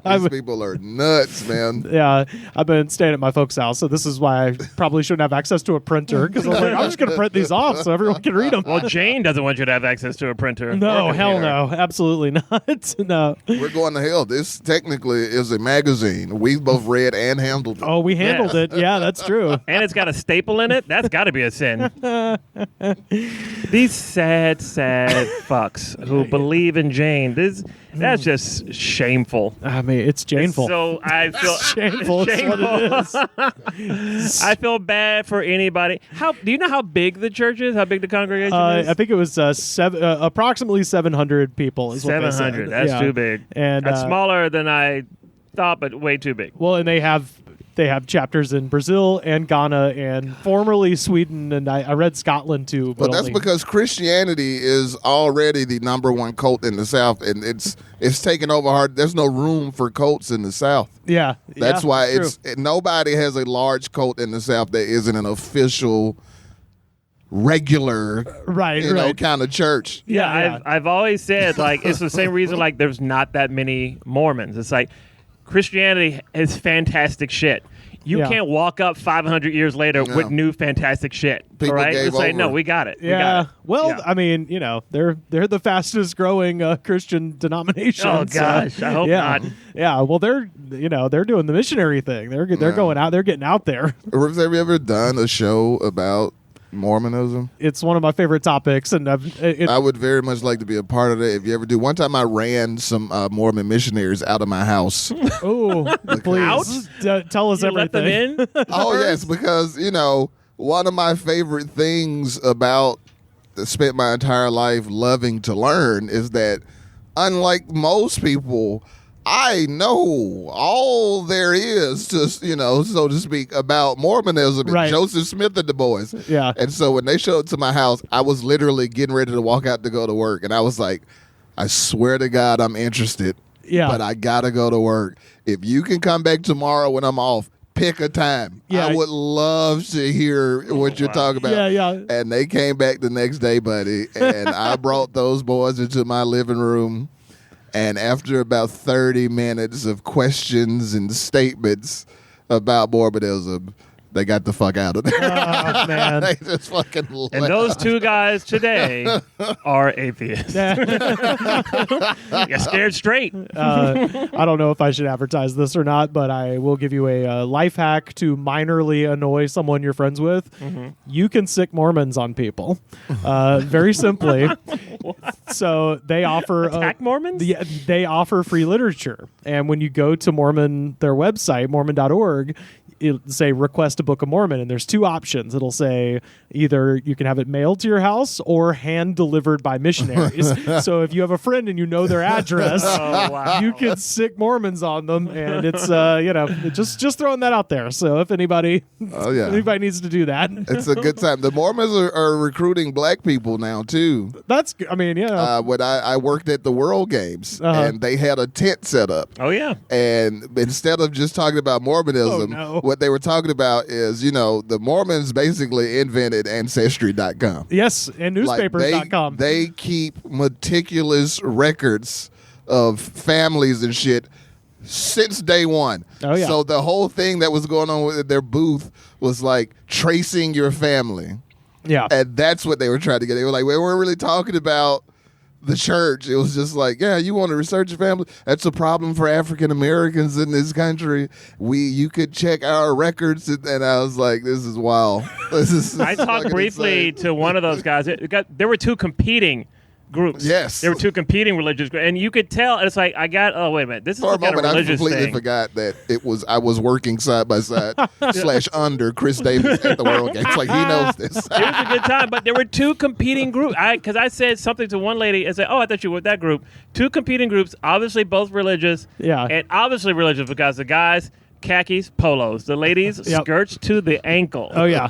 These people are nuts, man. Yeah, I've been staying at my folks' house, so this is why I probably shouldn't have access to a printer, because I'm like, I'm just going to print these off so everyone can read them. Well, Jane doesn't want you to have access to a printer. No, hell no. Absolutely not. No. We're going to hell. This technically is a magazine. We both read and handled it. Oh, we handled it. Yeah, that's true. And it's got a staple in it. That's got to be a sin. These sad fucks who believe in Jane. That's just shameful. I mean, it's shameful. So I feel shameful. That's what it is. I feel bad for anybody. Do you know how big the church is? How big the congregation is? I think it was approximately 700 people. Is 700. That's too big. And that's smaller than I thought, but way too big. Well, and they have chapters in Brazil and Ghana and formerly Sweden, and I read Scotland too. But that's because Christianity is already the number one cult in the South, and it's taken over hard. There's no room for cults in the South. Yeah, that's why nobody has a large cult in the South that isn't an official, regular, kind of church. Yeah, I've always said, like, it's the same reason, like, there's not that many Mormons. It's like Christianity is fantastic shit. You can't walk up 500 years later with new fantastic shit. People all right? gave It's like, over. no, we got it. Yeah. We got it. Well, I mean, they're the fastest growing Christian denomination. Oh gosh, I hope not. Yeah. Well, they're doing the missionary thing. They're going out. They're getting out there. Have you ever done a show about Mormonism? It's one of my favorite topics, and I would very much like to be a part of it if you ever do. One time I ran some Mormon missionaries out of my house. Oh, please tell us You everything. let them in? Oh, yes, because, one of my favorite things about spent my entire life loving to learn is that, unlike most people, I know all there is to, so to speak, about Mormonism and Joseph Smith and the boys. Yeah. And so when they showed up to my house, I was literally getting ready to walk out to go to work. And I was like, I swear to God, I'm interested. Yeah. But I got to go to work. If you can come back tomorrow when I'm off, pick a time. Yeah. I would love to hear what you're talking about. Yeah, yeah. And they came back the next day, buddy. And I brought those boys into my living room. And after about 30 minutes of questions and statements about Mormonism, they got the fuck out of there. Oh, man. They just fucking left. And those two guys today are atheists. You're scared straight. I don't know if I should advertise this or not, but I will give you a life hack to minorly annoy someone you're friends with. Mm-hmm. You can sick Mormons on people. Very simply. So they offer attack Mormons? They offer free literature. And when you go to their website, mormon.org, it'll say request a Book of Mormon, and there's two options. It'll say either you can have it mailed to your house or hand delivered by missionaries. So if you have a friend and you know their address, you can sick Mormons on them, and it's just throwing that out there. So if anybody needs to do that, it's a good time. The Mormons are recruiting black people now too. That's when I worked at the World Games, and they had a tent set up. Oh yeah, and instead of just talking about Mormonism, what they were talking about is, the Mormons basically invented Ancestry.com. Yes, and newspapers.com. They keep meticulous records of families and shit since day one. Oh, yeah. So the whole thing that was going on with their booth was like tracing your family. Yeah. And that's what they were trying to get. They were like, we weren't really talking about the church. It was just like, yeah, you want to research your family? That's a problem for African Americans in this country. You could check our records, and I was like, this is wild. I talked briefly to one of those guys. There were two competing groups. Yes. There were two competing religious groups. And you could tell, it's like, wait a minute, this is for a kind of moment, religious I completely thing. forgot that I was working side by side / under Chris Davis at the World Games. Like, he knows this. It was a good time, but there were two competing groups. Because I said something to one lady and said, I thought you were with that group. Two competing groups, obviously both religious. Yeah. And obviously religious because the guys, khakis, polos. The ladies, skirts to the ankle. Oh, yeah.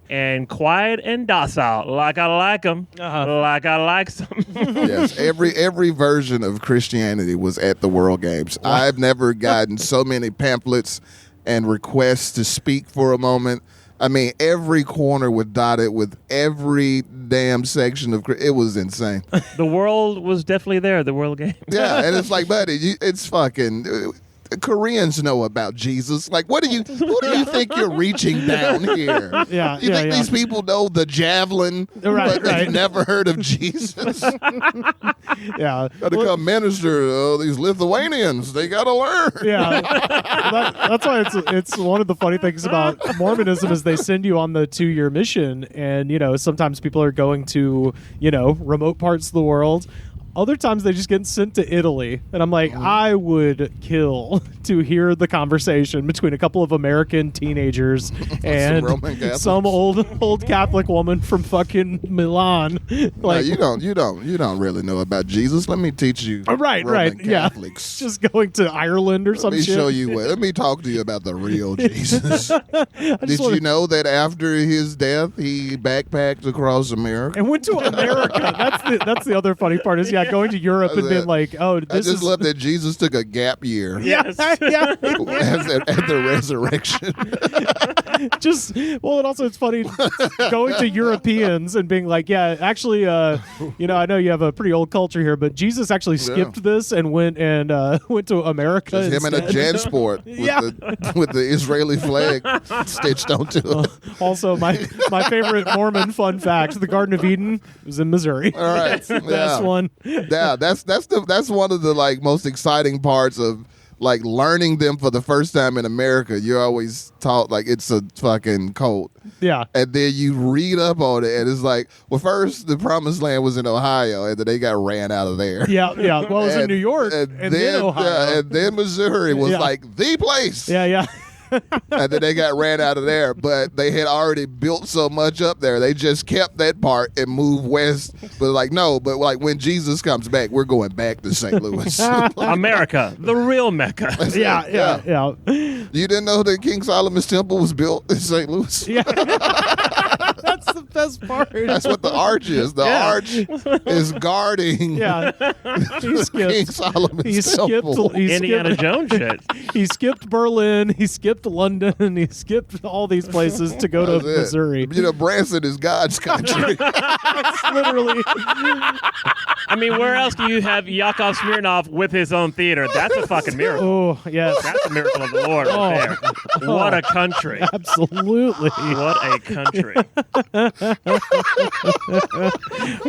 And quiet and docile, like I like them, like I like them. Yes, every version of Christianity was at the World Games. Wow. I've never gotten so many pamphlets and requests to speak for a moment. I mean, every corner was dotted with every damn section of. It was insane. The world was definitely there. The world game. Yeah, and it's like, buddy, it's fucking. Koreans know about Jesus. Like, who do you think you're reaching down here? Yeah, you think these people know the javelin, but they've never heard of Jesus? Yeah, Got to come minister. These Lithuanians, they got to learn. Yeah, that's why it's one of the funny things about Mormonism is they send you on the 2-year mission, and sometimes people are going to remote parts of the world. Other times they just get sent to Italy. And I'm like, I would kill to hear the conversation between a couple of American teenagers and some old Catholic woman from fucking Milan. Like, no, you don't really know about Jesus. Let me teach you. Right. Catholics. Yeah. Just going to Ireland or some shit. Let me show you let me talk to you about the real Jesus. Did you know that after his death, he backpacked across America? And went to America. That's the other funny part is, going to Europe and been like, I just love that Jesus took a gap year. Yes. At the resurrection. And also it's funny going to Europeans and being like, yeah, actually, I know you have a pretty old culture here, but Jesus actually skipped this and went to America. Just him in a JanSport with the Israeli flag stitched onto it. Also, my favorite Mormon fun fact: the Garden of Eden was in Missouri. All right, that's the best one. Yeah, that's one of the most exciting parts of learning them for the first time in America. You're always taught it's a fucking cult. Yeah. And then you read up on it and it's like, well, first the promised land was in Ohio and then they got ran out of there. Yeah. Well, it was in New York and then Ohio. And then Missouri was the place. Yeah. And then they got ran out of there, but they had already built so much up there. They just kept that part and moved west. But when Jesus comes back, we're going back to St. Louis. America, the real Mecca. Yeah. You didn't know that King Solomon's temple was built in St. Louis? Yeah. That's the best part. That's what the arch is. The arch is guarding King Solomon's temple. Indiana Jones shit. He skipped Berlin. He skipped London. He skipped all these places to go to Missouri. Branson is God's country. Literally. I mean, where else do you have Yakov Smirnoff with his own theater? That's a fucking miracle. Oh, yes. That's a miracle of the Lord right there. What a country. Absolutely. What a country.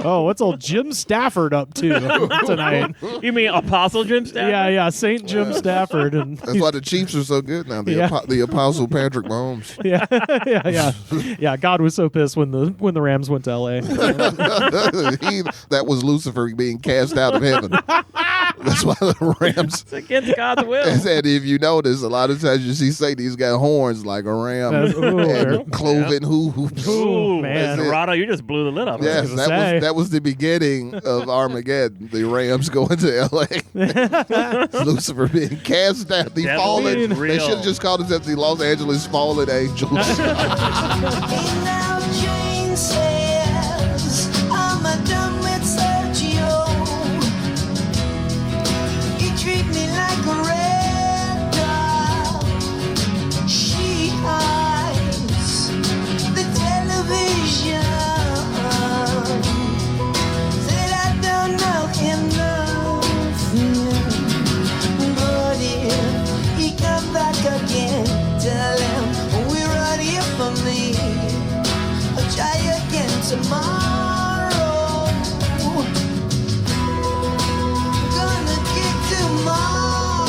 What's old Jim Stafford up to tonight? You mean Apostle Jim Stafford? Yeah, Saint Jim Stafford. And that's why the Chiefs are so good now. The Apostle Patrick Mahomes. Yeah. God was so pissed when the Rams went to L.A. That was Lucifer being cast out of heaven. That's why the Rams. It's against God's will. And if you notice, a lot of times you see Satan, he's got horns like a ram and cloven hooves. Ooh, man. Narado, you just blew the lid off. Yes, that was the beginning of Armageddon. The Rams going to L.A. Lucifer being cast out. The fallen. They should have just called themselves the Los Angeles Fallen Angels. Tomorrow, gonna get tomorrow.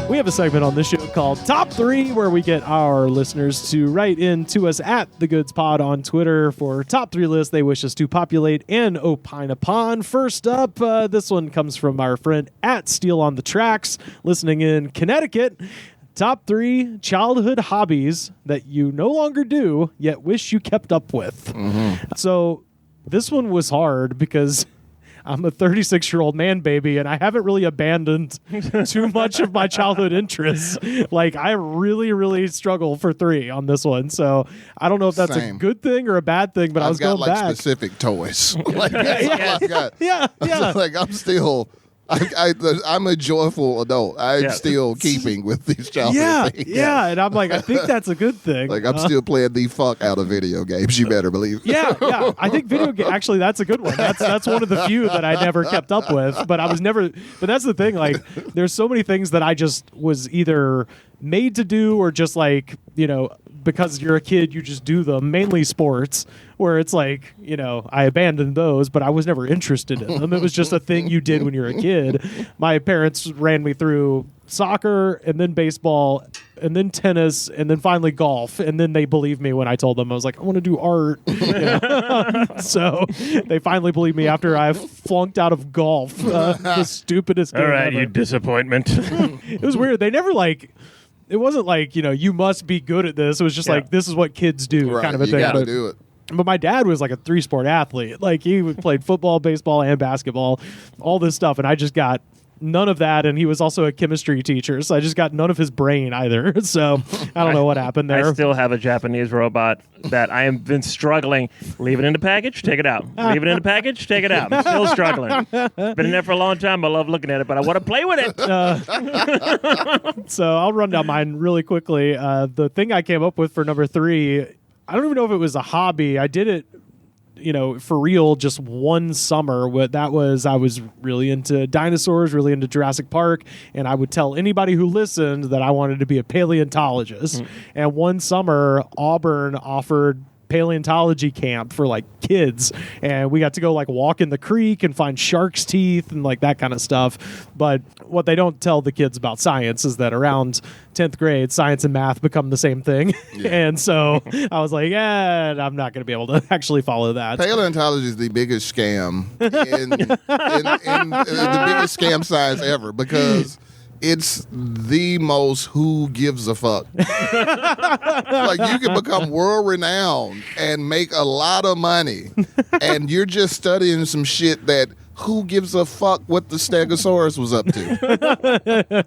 We have a segment on this show called Top 3 where we get our listeners to write in to us at The Goods Pod on Twitter for top 3 lists they wish us to populate and opine upon. First up, this one comes from our friend at Steel on the Tracks, listening in Connecticut. Top 3 childhood hobbies that you no longer do, yet wish you kept up with. Mm-hmm. So this one was hard because I'm a 36-year-old man baby, and I haven't really abandoned too much of my childhood interests. I really, really struggle for 3 on this one. So I don't know if that's a good thing or a bad thing, but I was going back. Specific toys. Yeah. I'm still... I'm a joyful adult. I'm Yeah. still keeping with these childhood Yeah, things. yeah, and I'm like, I think that's a good thing. Like I'm still playing the fuck out of video games. You better believe. Yeah. I think video game. Actually, that's a good one. That's one of the few that I never kept up with. But I was never. But that's the thing. Like, there's so many things that I just was either made to do or just like, because you're a kid, you just do them. Mainly sports, where it's like, I abandoned those, but I was never interested in them. It was just a thing you did when you're a kid. My parents ran me through soccer and then baseball and then tennis and then finally golf, and then they believed me when I told them I was like, I want to do art. So they finally believed me after I flunked out of golf. The stupidest game All right, ever. you disappointment. It was weird. They never it wasn't like, you must be good at this. It was just Yeah. like, this is what kids do, Right, kind of a you thing. gotta But- do it. But my dad was like a 3-sport athlete. Like he played football, baseball, and basketball, all this stuff. And I just got none of that. And he was also a chemistry teacher. So I just got none of his brain either. So I don't know what happened there. I still have a Japanese robot that I have been struggling. Leave it in the package, take it out. Leave it in the package, take it out. I'm still struggling. Been in there for a long time. I love looking at it, but I want to play with it. So I'll run down mine really quickly. The thing I came up with for number 3, I don't even know if it was a hobby. I did it, for real, just one summer. I was really into dinosaurs, really into Jurassic Park, and I would tell anybody who listened that I wanted to be a paleontologist. And one summer, Auburn offered paleontology camp for like kids, and we got to go like walk in the creek and find shark's teeth and like that kind of stuff. But what they don't tell the kids about science is that around 10th grade, science and math become the same thing. And so I was like, I'm not going to be able to actually follow that. Paleontology is the biggest scam in the biggest scam science ever, because it's the most who gives a fuck. Like, you can become world renowned and make a lot of money, and you're just studying some shit that who gives a fuck what the Stegosaurus was up to?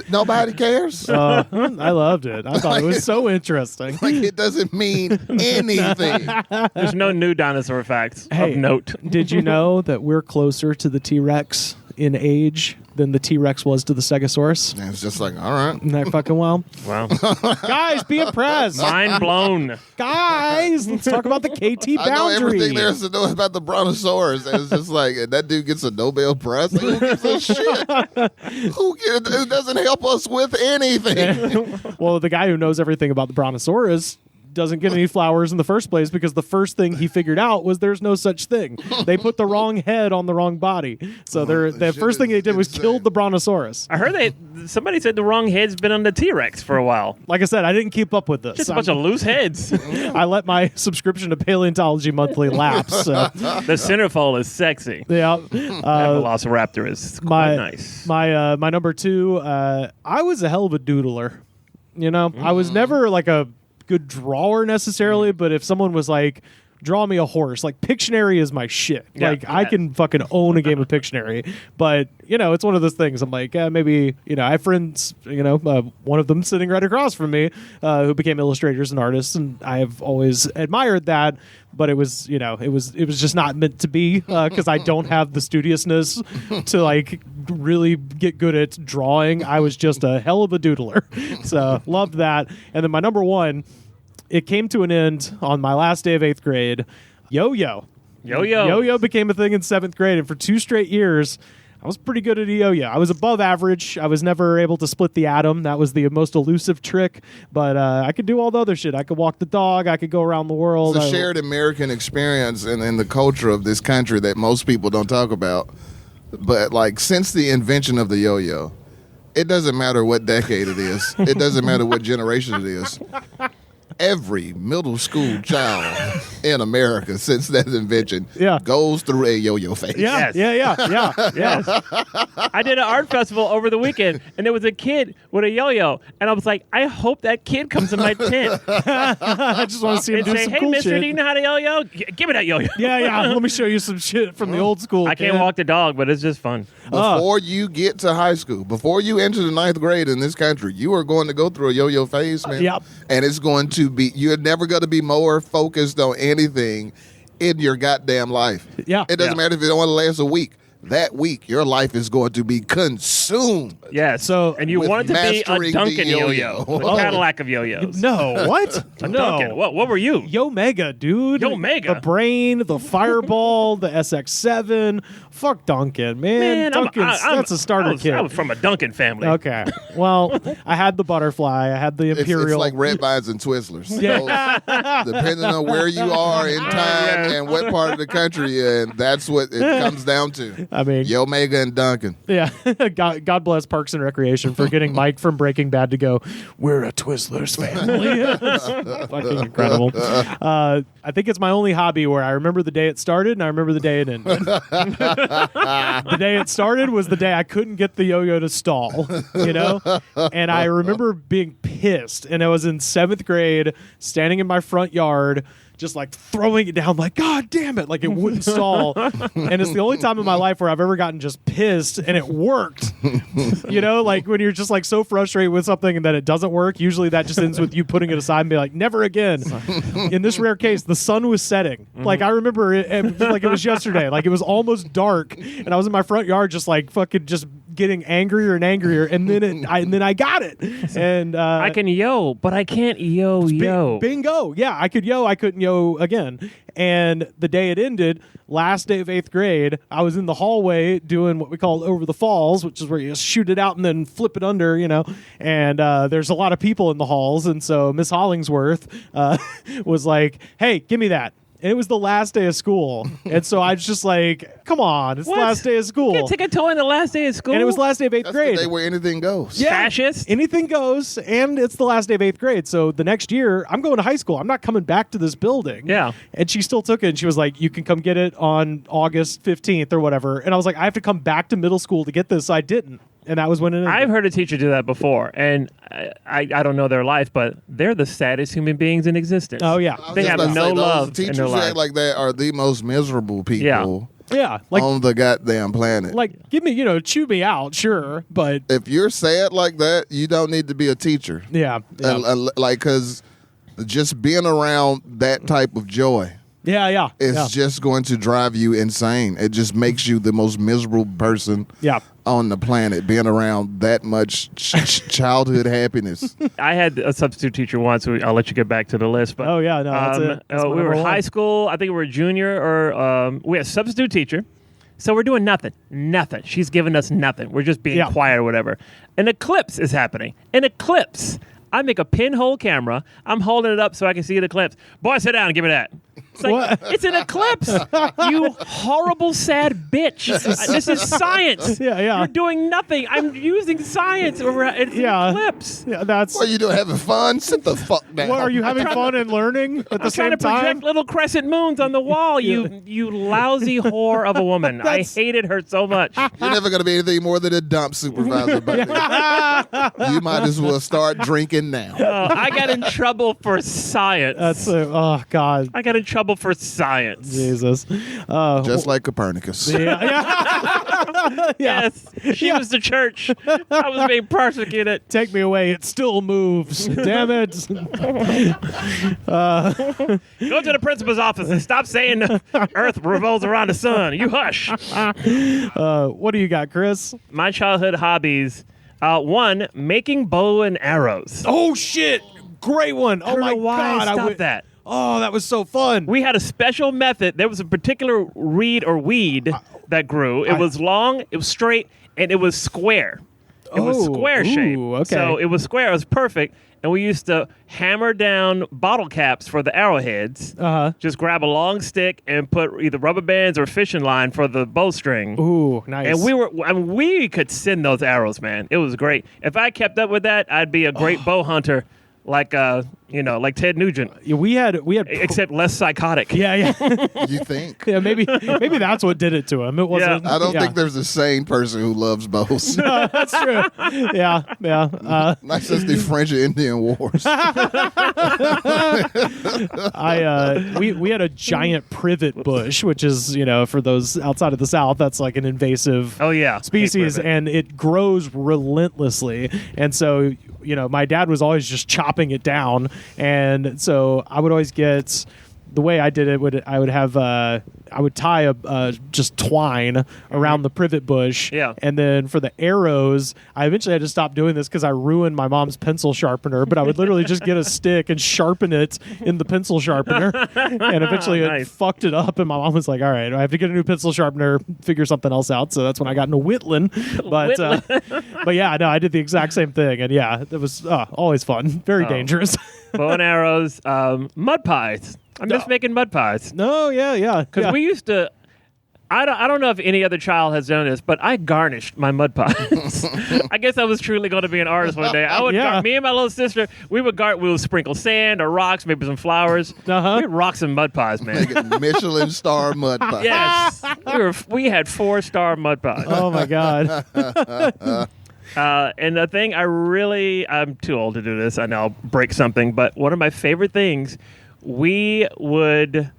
Nobody cares. I loved it. I thought it was so interesting. Like, it doesn't mean anything. There's no new dinosaur facts Hey. of note. Did you know that we're closer to the T-Rex in age than the T-Rex was to the Stegosaurus? And it's just like, all right. Isn't that fucking wild? Wow. Guys, be impressed. Mind blown. Guys, let's talk about the KT I know boundary. everything there is to know about the Brontosaurus. And it's just like, and that dude gets a Nobel Prize. Like, who gives a shit? It doesn't help us with anything. Well, the guy who knows everything about the Brontosaurus doesn't get any flowers in the first place, because the first thing he figured out was there's no such thing. They put the wrong head on the wrong body. So the first thing they did was killed the Brontosaurus. I heard somebody said the wrong head's been on the T-Rex for a while. Like I said, I didn't keep up with this. Just a bunch of loose heads. I let my subscription to Paleontology Monthly lapse. So, The centerfold is sexy. yeah. That Velociraptor is quite nice. My number 2, I was a hell of a doodler. I was never like a good drawer necessarily, but if someone was like, draw me a horse, like Pictionary is my shit. Yeah, Like I can fucking own a game of Pictionary, but it's one of those things. I'm like, maybe, I have friends, one of them sitting right across from me, who became illustrators and artists, and I have always admired that. But it was, it was just not meant to be, because I don't have the studiousness to like really get good at drawing. I was just a hell of a doodler, so loved that. And then my number 1, it came to an end on my last day of 8th grade. Yo-yo. Yo-yo became a thing in 7th grade, and for 2 straight years, I was pretty good at a yo-yo. I was above average. I was never able to split the atom. That was the most elusive trick. But I could do all the other shit. I could walk the dog. I could go around the world. It's a shared American experience in the culture of this country that most people don't talk about. But like, since the invention of the yo-yo, it doesn't matter what decade it is. It doesn't matter what generation it is. Every middle school child in America since that invention goes through a yo-yo phase. Yeah. Yes. I did an art festival over the weekend, and there was a kid with a yo-yo, and I was like, I hope that kid comes to my tent I just want to see him and do say, some hey, cool mister, shit. do you know how to yo-yo? Give me that yo-yo. Yeah. Let me show you some shit from the old school. I can't kid. walk the dog, but it's just fun. Before you get to high school, before you enter the 9th grade in this country, you are going to go through a yo-yo phase, man. Yep. And it's going to be, you're never going to be more focused on anything in your goddamn life. Yeah. It doesn't matter if it only lasts a week. that week, your life is going to be consumed. Yeah. So- and you with want it to be mastering a Duncan the yo-yo. yo-yo. A Cadillac of yo-yos. No, what? A Duncan. What were you? Yo Mega, dude. Yo Mega. The Brain, the Fireball, the SX7. Fuck Duncan, man. That's a starter kit. I was from a Duncan family. Okay. Well, I had the Butterfly. I had the It's Imperial. like Red Vines and Twizzlers. Yeah. So, depending on where you are in time and what part of the country you're in, that's what it comes down to. I mean, Yo Mega and Duncan. yeah. God bless Parks and Recreation for getting Mike from Breaking Bad to go, we're a Twizzlers family. Fucking incredible. I think it's my only hobby where I remember the day it started and I remember the day it ended. The day it started was the day I couldn't get the yo-yo to stall, you know? And I remember being pissed. And I was in 7th grade, standing in my front yard, just like throwing it down, like, God damn it, like it wouldn't stall. And it's the only time in my life where I've ever gotten just pissed and it worked. You know, like when you're just like so frustrated with something and then it doesn't work, usually that just ends with you putting it aside and be like, never again. In this rare case, the sun was setting. Like I remember it like it was yesterday, like it was almost dark and I was in my front yard just like fucking just getting angrier and angrier, and then I got it. And I can yo, but I can't yo. Bingo. Yeah, I could yo, I couldn't yo again. And the day it ended, last day of 8th grade, I was in the hallway doing what we call over the falls, which is where you shoot it out and then flip it under, you know. And there's a lot of people in the halls, and so Miss Hollingsworth was like, "Hey, give me that." And it was the last day of school. And so I was just like, come on, it's What? the last day of school. You can't take a toy on the last day of school. And it was the last day of 8th That's grade. the day where anything goes. Yeah. Fascist? Anything goes, and it's the last day of 8th grade. So the next year, I'm going to high school. I'm not coming back to this building. Yeah. And she still took it, and she was like, you can come get it on August 15th or whatever. And I was like, I have to come back to middle school to get this. So I didn't. And that was when it ended. I've heard a teacher do that before, and I don't know their life, but they're the saddest human beings in existence. Oh, yeah. I was They just have about to no say, those love in Teachers their who life. act like that are the most miserable people Yeah. Like, on the goddamn planet. give me, chew me out, sure. But, If you're sad like that, you don't need to be a teacher. yeah. Because just being around that type of joy Yeah. is just going to drive you insane. It just makes you the most miserable person Yeah. on the planet, being around that much childhood happiness. I had a substitute teacher once. I'll let you get back to the list. But Oh, yeah. No, that's it. That's my we were number in high one. school. I think we were junior, or we had a substitute teacher. So we're doing nothing. She's giving us nothing. We're just being Yeah. quiet or whatever. An eclipse is happening. An eclipse. I make a pinhole camera. I'm holding it up so I can see the eclipse. Boy, sit down and give me that. It's like, What? it's an eclipse. You horrible, sad bitch. This is science. Yeah. You're doing nothing. I'm using science. It's Yeah. an eclipse. Yeah, that's. What are you doing? Having fun? Sit the fuck down. What, are you having fun and learning at the I'm trying same to project time? little crescent moons on the wall. You lousy whore of a woman. I hated her so much. You're never going to be anything more than a dump supervisor, buddy. You might as well start drinking now. I got in trouble for science. That's oh god, I got in trouble for science. Jesus. Just like Copernicus. Yeah. Yes, she was the church. I was being persecuted. Take me away. It still moves. Damn it. Go to the principal's office and stop saying the Earth revolves around the sun. You hush. What do you got, Chris? My childhood hobbies. One, making bow and arrows. Oh shit. Great one. I Oh don't my know why god. I stopped would- that. Oh, that was so fun. We had a special method. There was a particular reed or weed that grew. It was long, it was straight, and it was square. It was Oh, square shaped. ooh, okay. So it was square. It was perfect. And we used to hammer down bottle caps for the arrowheads. Uh-huh. Just grab a long stick and put either rubber bands or fishing line for the bowstring. Ooh, nice. And we could send those arrows, man. It was great. If I kept up with that, I'd be a great bow hunter, like like Ted Nugent, we had except less psychotic. yeah. You think? Yeah, maybe that's what did it to him. It wasn't. I don't yeah. think there's a sane person who loves bows. No, that's true. Yeah. Not since the French and Indian Wars. We had a giant privet bush, which is for those outside of the South, that's like an invasive Oh yeah, species, Hate privet. and it grows relentlessly. And so my dad was always just chopping it down, and so I would always get. The way I did it I would have I would tie a just twine around the privet bush. Yeah. And then for the arrows, I eventually had to stop doing this because I ruined my mom's pencil sharpener. But I would literally just get a stick and sharpen it in the pencil sharpener, and eventually it fucked it up. And my mom was like, "All right, I have to get a new pencil sharpener, figure something else out." So that's when I got into whittling. But but yeah, no, I did the exact same thing, and yeah, it was always fun, very dangerous. Bow and arrows, mud pies. I miss making mud pies. No, yeah. Because we used to. I don't know if any other child has done this, but I garnished my mud pies. I guess I was truly going to be an artist one day. I would. Me and my little sister, we would sprinkle sand or rocks, maybe some flowers. We'd rock some mud pies, man. Make it Michelin star mud pie. Yes, we had 4-star mud pies. Oh my god. And the thing I'm too old to do this. I know I'll break something, but one of my favorite things, we would.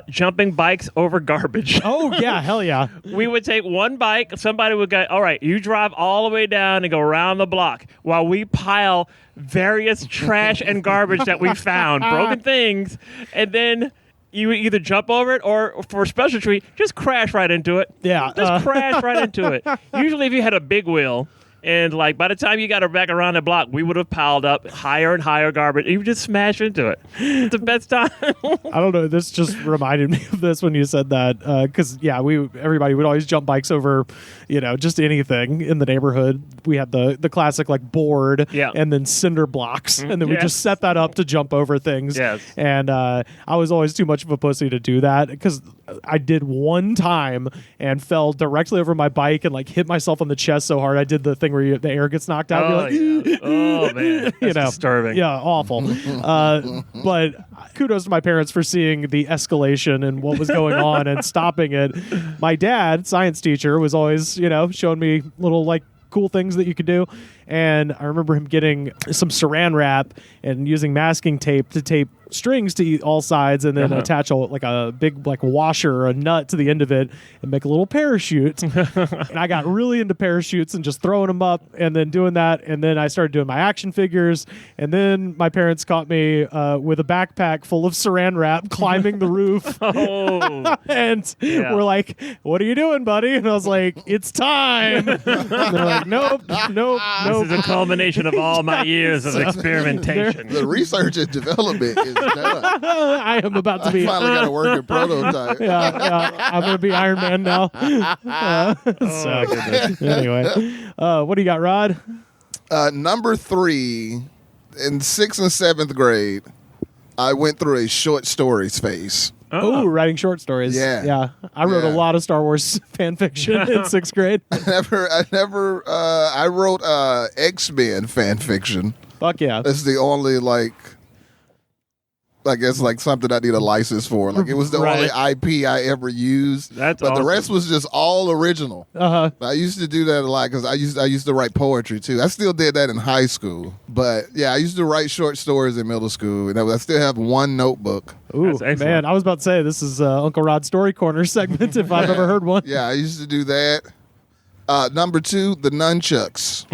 Jumping bikes over garbage. Oh, yeah, hell yeah. We would take one bike. Somebody would go, all right, you drive all the way down and go around the block while we pile various trash and garbage that we found, broken things, and then you would either jump over it or, for special treat, just crash right into it. Yeah. Just crash right into it. Usually if you had a big wheel, and like by the time you got her back around the block, we would have piled up higher and higher garbage. You would just smash into it. It's the best time. I don't know. This just reminded me of this when you said that. Because everybody would always jump bikes over, just anything in the neighborhood. We had the classic like board, and then cinder blocks, and then we just set that up to jump over things. Yes. And I was always too much of a pussy to do that because I did one time and fell directly over my bike and like hit myself on the chest so hard. I did the thing where the air gets knocked out. Oh, yeah. Oh man, that's disturbing. Yeah, awful. But kudos to my parents for seeing the escalation and what was going on and stopping it. My dad, science teacher, was always, showing me little like cool things that you could do. And I remember him getting some saran wrap and using masking tape to tape strings to all sides and then attach a big like washer or a nut to the end of it and make a little parachute. And I got really into parachutes and just throwing them up and then doing that. And then I started doing my action figures. And then my parents caught me with a backpack full of saran wrap climbing the roof. And we're like, "What are you doing, buddy?" And I was like, "It's time." And they're like, nope. This is a culmination of all my years of experimentation. The research and development is done. I am about to be. I finally got a working prototype. I'm going to be Iron Man now. Anyway, what do you got, Rod? Number 3, in 6th and 7th grade, I went through a short stories phase. Oh, writing short stories. Yeah. I wrote a lot of Star Wars fan fiction in 6th grade. I wrote X-Men fan fiction. Fuck yeah. That's the only I guess like something I need a license for. Like it was the only IP I ever used. That's but awesome. The rest was just all original. I used to do that a lot because I used to write poetry too. I still did that in high school. But yeah, I used to write short stories in middle school, and I still have one notebook. Ooh, man, I was about to say this is Uncle Rod's Story Corner segment if I've ever heard one. Yeah, I used to do that. Number 2, the nunchucks.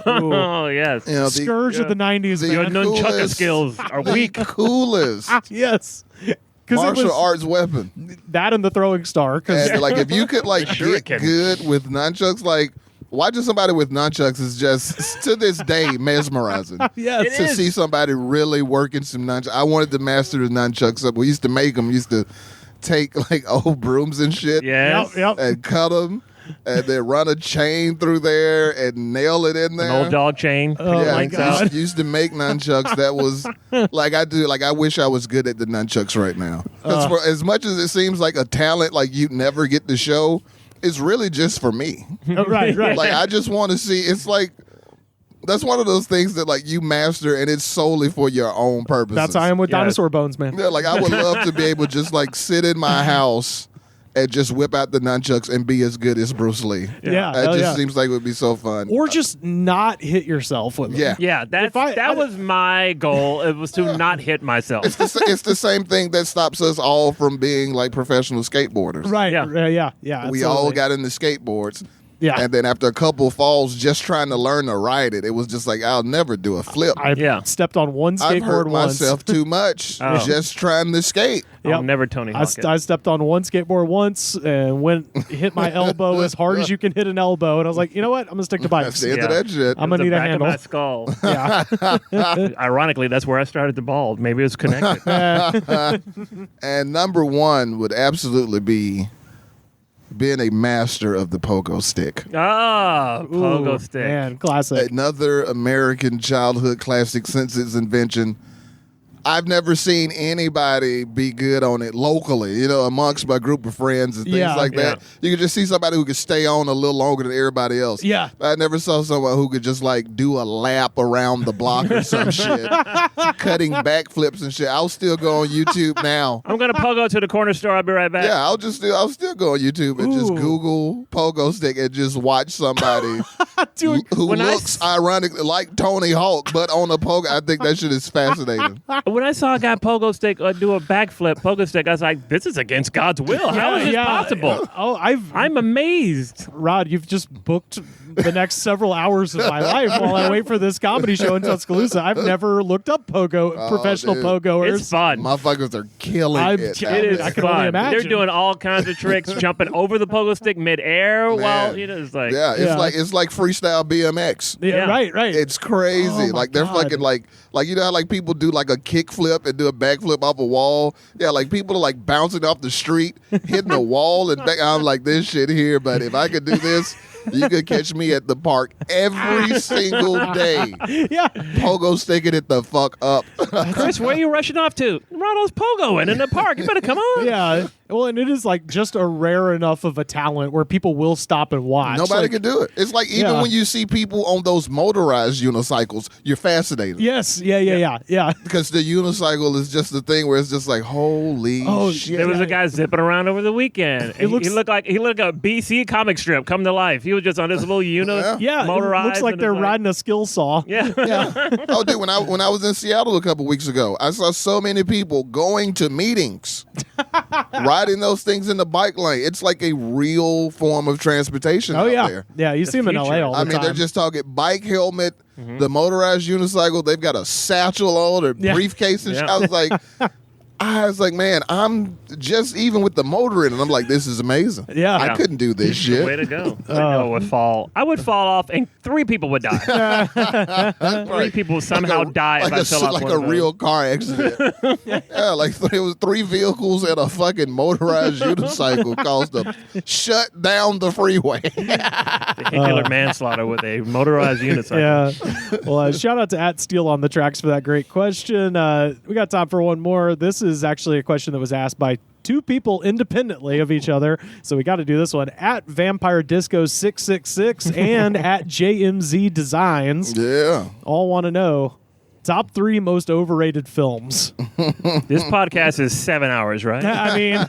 Oh yes, Scourge of the 90s. Your nunchucka skills are weak. Coolest. Yes. Martial arts weapon. That and the throwing star. And like if you could like Shuriken. get good with nunchucks, like watching somebody with nunchucks is just to this day mesmerizing. Yes. To see somebody really working some nunchucks. I wanted to master the nunchucks up. We used to make them. Used to take like old brooms and shit. Yes. Yep. And cut them. And then run a chain through there and nail it in there. An old dog chain. Oh my God. Used to make nunchucks. That was like I do. Like I wish I was good at the nunchucks right now. Because for as much as it seems like a talent, like you never get to show, it's really just for me. Right. Like I just want to see. It's like that's one of those things that like you master and it's solely for your own purposes. That's how I am with dinosaur bones, man. Yeah, like I would love to be able to just like sit in my house and just whip out the nunchucks and be as good as Bruce Lee. Yeah. That just seems like it would be so fun. Or just not hit yourself with it. Yeah, that was my goal. It was to not hit myself. It's the same thing that stops us all from being like professional skateboarders. Right. Yeah. Yeah. We absolutely. all got into skateboards. Yeah. And then after a couple falls, just trying to learn to ride it, it was just like, I'll never do a flip. I stepped on one skateboard I've hurt once. myself too much just trying to skate. I'll Yep. never Tony Hawk it. I stepped on one skateboard once and hit my elbow as hard as you can hit an elbow, and I was like, you know what? I'm gonna stick to That's bikes. the end of that shit. I'm gonna The need a back handle. of my skull. Yeah. Ironically, that's where I started the bald. Maybe it's connected. And number one would absolutely be being a master of the pogo stick. Pogo Ooh, stick. Man, classic. Another American childhood classic since its invention. I've never seen anybody be good on it locally, amongst my group of friends and things Yeah. like that. You could just see somebody who could stay on a little longer than everybody else. Yeah. But I never saw someone who could just like do a lap around the block or some shit, cutting backflips and shit. I'll still go on YouTube now. I'm going to pogo to the corner store. I'll be right back. Yeah, I'll still go on YouTube and just Ooh. Google pogo stick and just watch somebody Dude, who when I looks ironically like Tony Hawk, but on a pogo. I think that shit is fascinating. When I saw a guy pogo stick do a backflip pogo stick, I was like, this is against God's will. How is this possible? Oh, I'm amazed. Rod, you've just booked the next several hours of my life while I wait for this comedy show in Tuscaloosa. I've never looked up professional dude. pogoers. It's fun. Motherfuckers are killing I'm it. t- out It there. is I can fun. only imagine. They're doing all kinds of tricks, jumping over the pogo stick midair while it's like Yeah, Yeah. it's like freestyle BMX. Yeah, Yeah. right. It's crazy. Oh, my like they're God. fucking like you know how like people do like a kick flip and do a backflip off a wall. Yeah, like people are like bouncing off the street, hitting the wall and back. I'm like this shit here, but if I could do this, you could catch me at the park every single day, Yeah. pogo sticking it the fuck up. Chris, where are you rushing off to? Ronald's pogoing in the park. You better come on. Yeah. Well, and it is like just a rare enough of a talent where people will stop and watch. Nobody Like, can do it. It's like even Yeah. when you see people on those motorized unicycles, you're fascinated. Yes. Yeah. Because the unicycle is just the thing where it's just like, holy Oh, shit. There was a guy zipping around over the weekend. It looks- he looked like a BC comic strip come to life. He was just on this little Yeah. motorized. It looks like and they're it's riding a skill saw. Yeah. Oh, dude, when I was in Seattle a couple weeks ago, I saw so many people going to meetings, riding those things in the bike lane. It's like a real form of transportation Oh, out yeah. there. Yeah. You see them in future. LA all the I mean, time. they're just talking bike helmet, the motorized unicycle. They've got a satchel on or Yeah. briefcase and shit. Yeah. I was like, man, I'm just even with the motor in it. I'm like, this is amazing. Yeah. I couldn't do this shit. Way to go. I know it would fall. I would fall off and 3 people would die. 3 people would somehow die if I fell off like one a of those. real car accident. Yeah, like it was 3 vehicles and a fucking motorized unicycle caused to shut down the freeway. vehicular manslaughter with a motorized unicycle. Yeah. Well, shout out to @Steele on the tracks for that great question. We got time for one more. This is actually a question that was asked by 2 people independently of each other, so we got to do this one. Vampire Disco 666 and JMZ Designs Yeah. all want to know top 3 most overrated films. This podcast is 7 hours, right? I mean,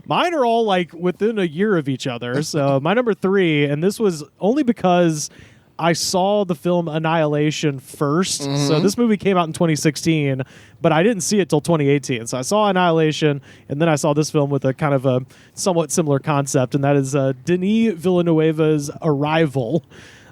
mine are all like within a year of each other. So my number 3, and this was only because I saw the film Annihilation first. So this movie came out in 2016, but I didn't see it till 2018. So I saw Annihilation, and then I saw this film with a kind of a somewhat similar concept, and that is Denis Villeneuve's Arrival.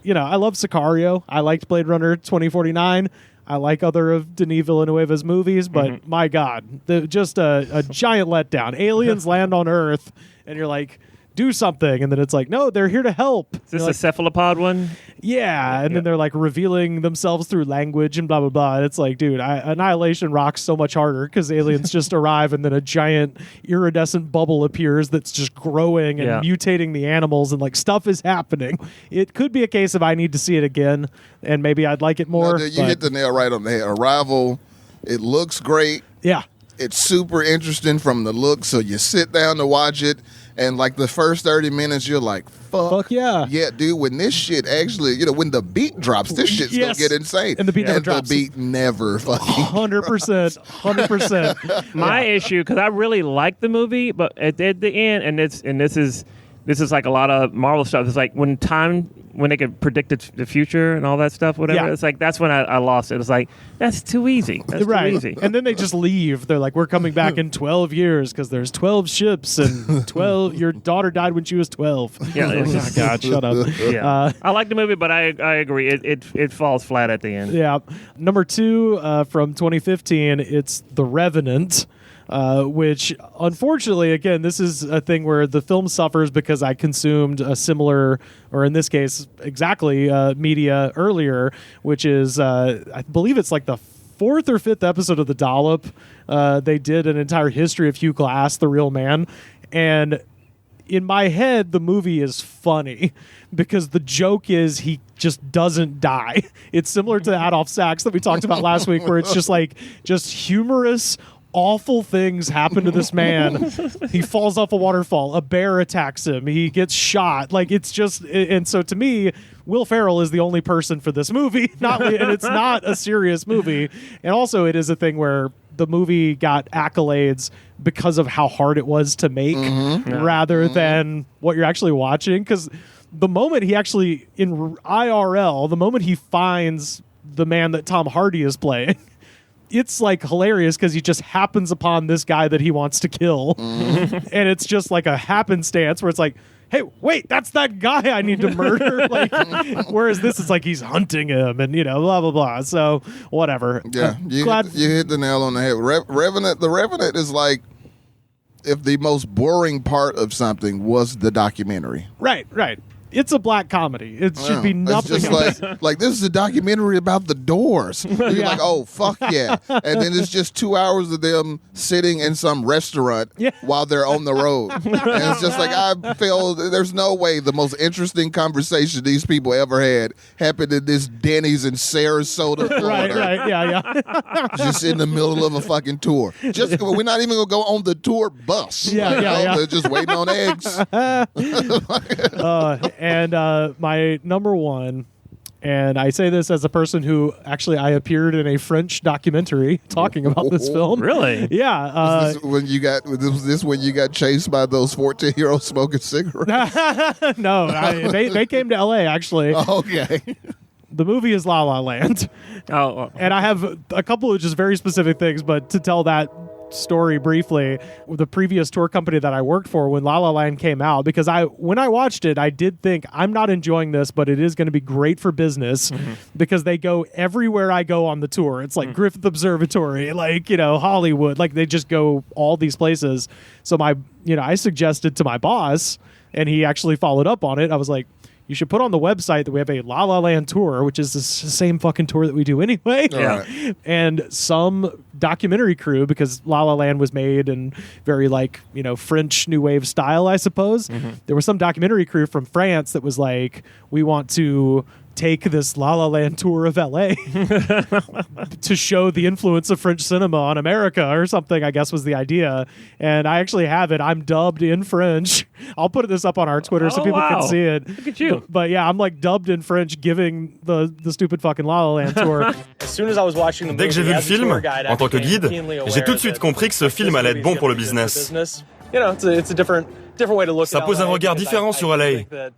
You know, I love Sicario. I liked Blade Runner 2049. I like other of Denis Villeneuve's movies, but my God, just a giant letdown. Aliens land on Earth, and you're like, do something, and then it's like, no, they're here to help. Is this You're a like, cephalopod one? yeah, and then they're like revealing themselves through language and blah blah blah. And it's like, dude, Annihilation rocks so much harder because aliens just arrive and then a giant iridescent bubble appears that's just growing and Yeah. mutating the animals and like stuff is happening. It could be a case of I need to see it again and maybe I'd like it more. No, dude, you but hit the nail right on the head. Arrival, it looks great. yeah. It's super interesting from the look, so you sit down to watch it, and like the first 30 minutes, you're like, Fuck yeah. Yeah, dude, when this shit actually, when the beat drops, this shit's Yes. gonna get insane. And the beat never drops. The beat never fucking 100%. 100%. My issue, because I really like the movie, but at the end, and this is this is like a lot of Marvel stuff. It's like when they could predict the future and all that stuff, whatever. Yeah. It's like that's when I lost it. It's like that's too easy. That's right. too easy. And then they just leave. They're like, we're coming back in 12 years because there's 12 ships and 12. Your daughter died when she was 12. Yeah, it's Oh, just- God, shut up. Yeah. I like the movie, but I agree. It falls flat at the end. Yeah. Number 2 from 2015, it's The Revenant. Which, unfortunately, again, this is a thing where the film suffers because I consumed a similar, or in this case, exactly, media earlier, which is, I believe it's like the 4th or 5th episode of The Dollop. They did an entire history of Hugh Glass, the real man. And in my head, the movie is funny because the joke is he just doesn't die. It's similar to Adolf Sachs that we talked about last week, where it's just humorous, awful things happen to this man. He falls off a waterfall. A bear attacks him. He gets shot. Like, it's just, and so to me, Will Ferrell is the only person for this movie. And it's not a serious movie. And also, it is a thing where the movie got accolades because of how hard it was to make, rather than what you're actually watching. Because the moment he actually, in IRL, the moment he finds the man that Tom Hardy is playing, it's like hilarious because he just happens upon this guy that he wants to kill. And it's just like a happenstance where it's like, hey, wait, that's that guy I need to murder. Like, whereas this is like he's hunting him and, blah, blah, blah. So whatever. Yeah, you hit the nail on the head. Revenant. The Revenant is like if the most boring part of something was the documentary. Right. It's a black comedy. It should be nothing It's else. just like this is a documentary about the Doors. You're like, oh, fuck yeah. And then it's just 2 hours of them sitting in some restaurant while they're on the road. And it's just like, I feel there's no way the most interesting conversation these people ever had happened at this Denny's in Sarasota, Florida. Right. Yeah. Just in the middle of a fucking tour. We're not even going to go on the tour bus. Yeah. They're just waiting on eggs. And my number 1, and I say this as a person who actually I appeared in a French documentary talking about this film. Really? Yeah. Was this when you got chased by those 14-year-olds smoking cigarettes? No, they came to LA actually. Okay. The movie is La La Land. Oh. And I have a couple of just very specific things, but to tell that story briefly, the previous tour company that I worked for when La La Land came out, because when I watched it, I did think I'm not enjoying this, but it is going to be great for business because they go everywhere I go on the tour. It's like Griffith Observatory, like, Hollywood, like they just go all these places. So I suggested to my boss, and he actually followed up on it. I was like, you should put on the website that we have a La La Land tour, which is the same fucking tour that we do anyway. Yeah. And some documentary crew, because La La Land was made in very French New Wave style, I suppose. There was some documentary crew from France that was like, we want to take this La La Land tour of LA to show the influence of French cinema on America or something, I guess was the idea. And I actually have it. I'm dubbed in French. I'll put this up on our Twitter so people can see it. Look at you. But yeah, I'm like dubbed in French giving the stupid fucking La La Land tour. As soon as I was watching the Dès que j'ai vu movie, le as a film, tour guide, I en tant que became guide, keenly j'ai tout de aware suite that compris que ce this film allait être movie bon is pour le gonna be good business. for business. It's a different way to look Ça at pose un LA, regard because différent I sur LA. think that,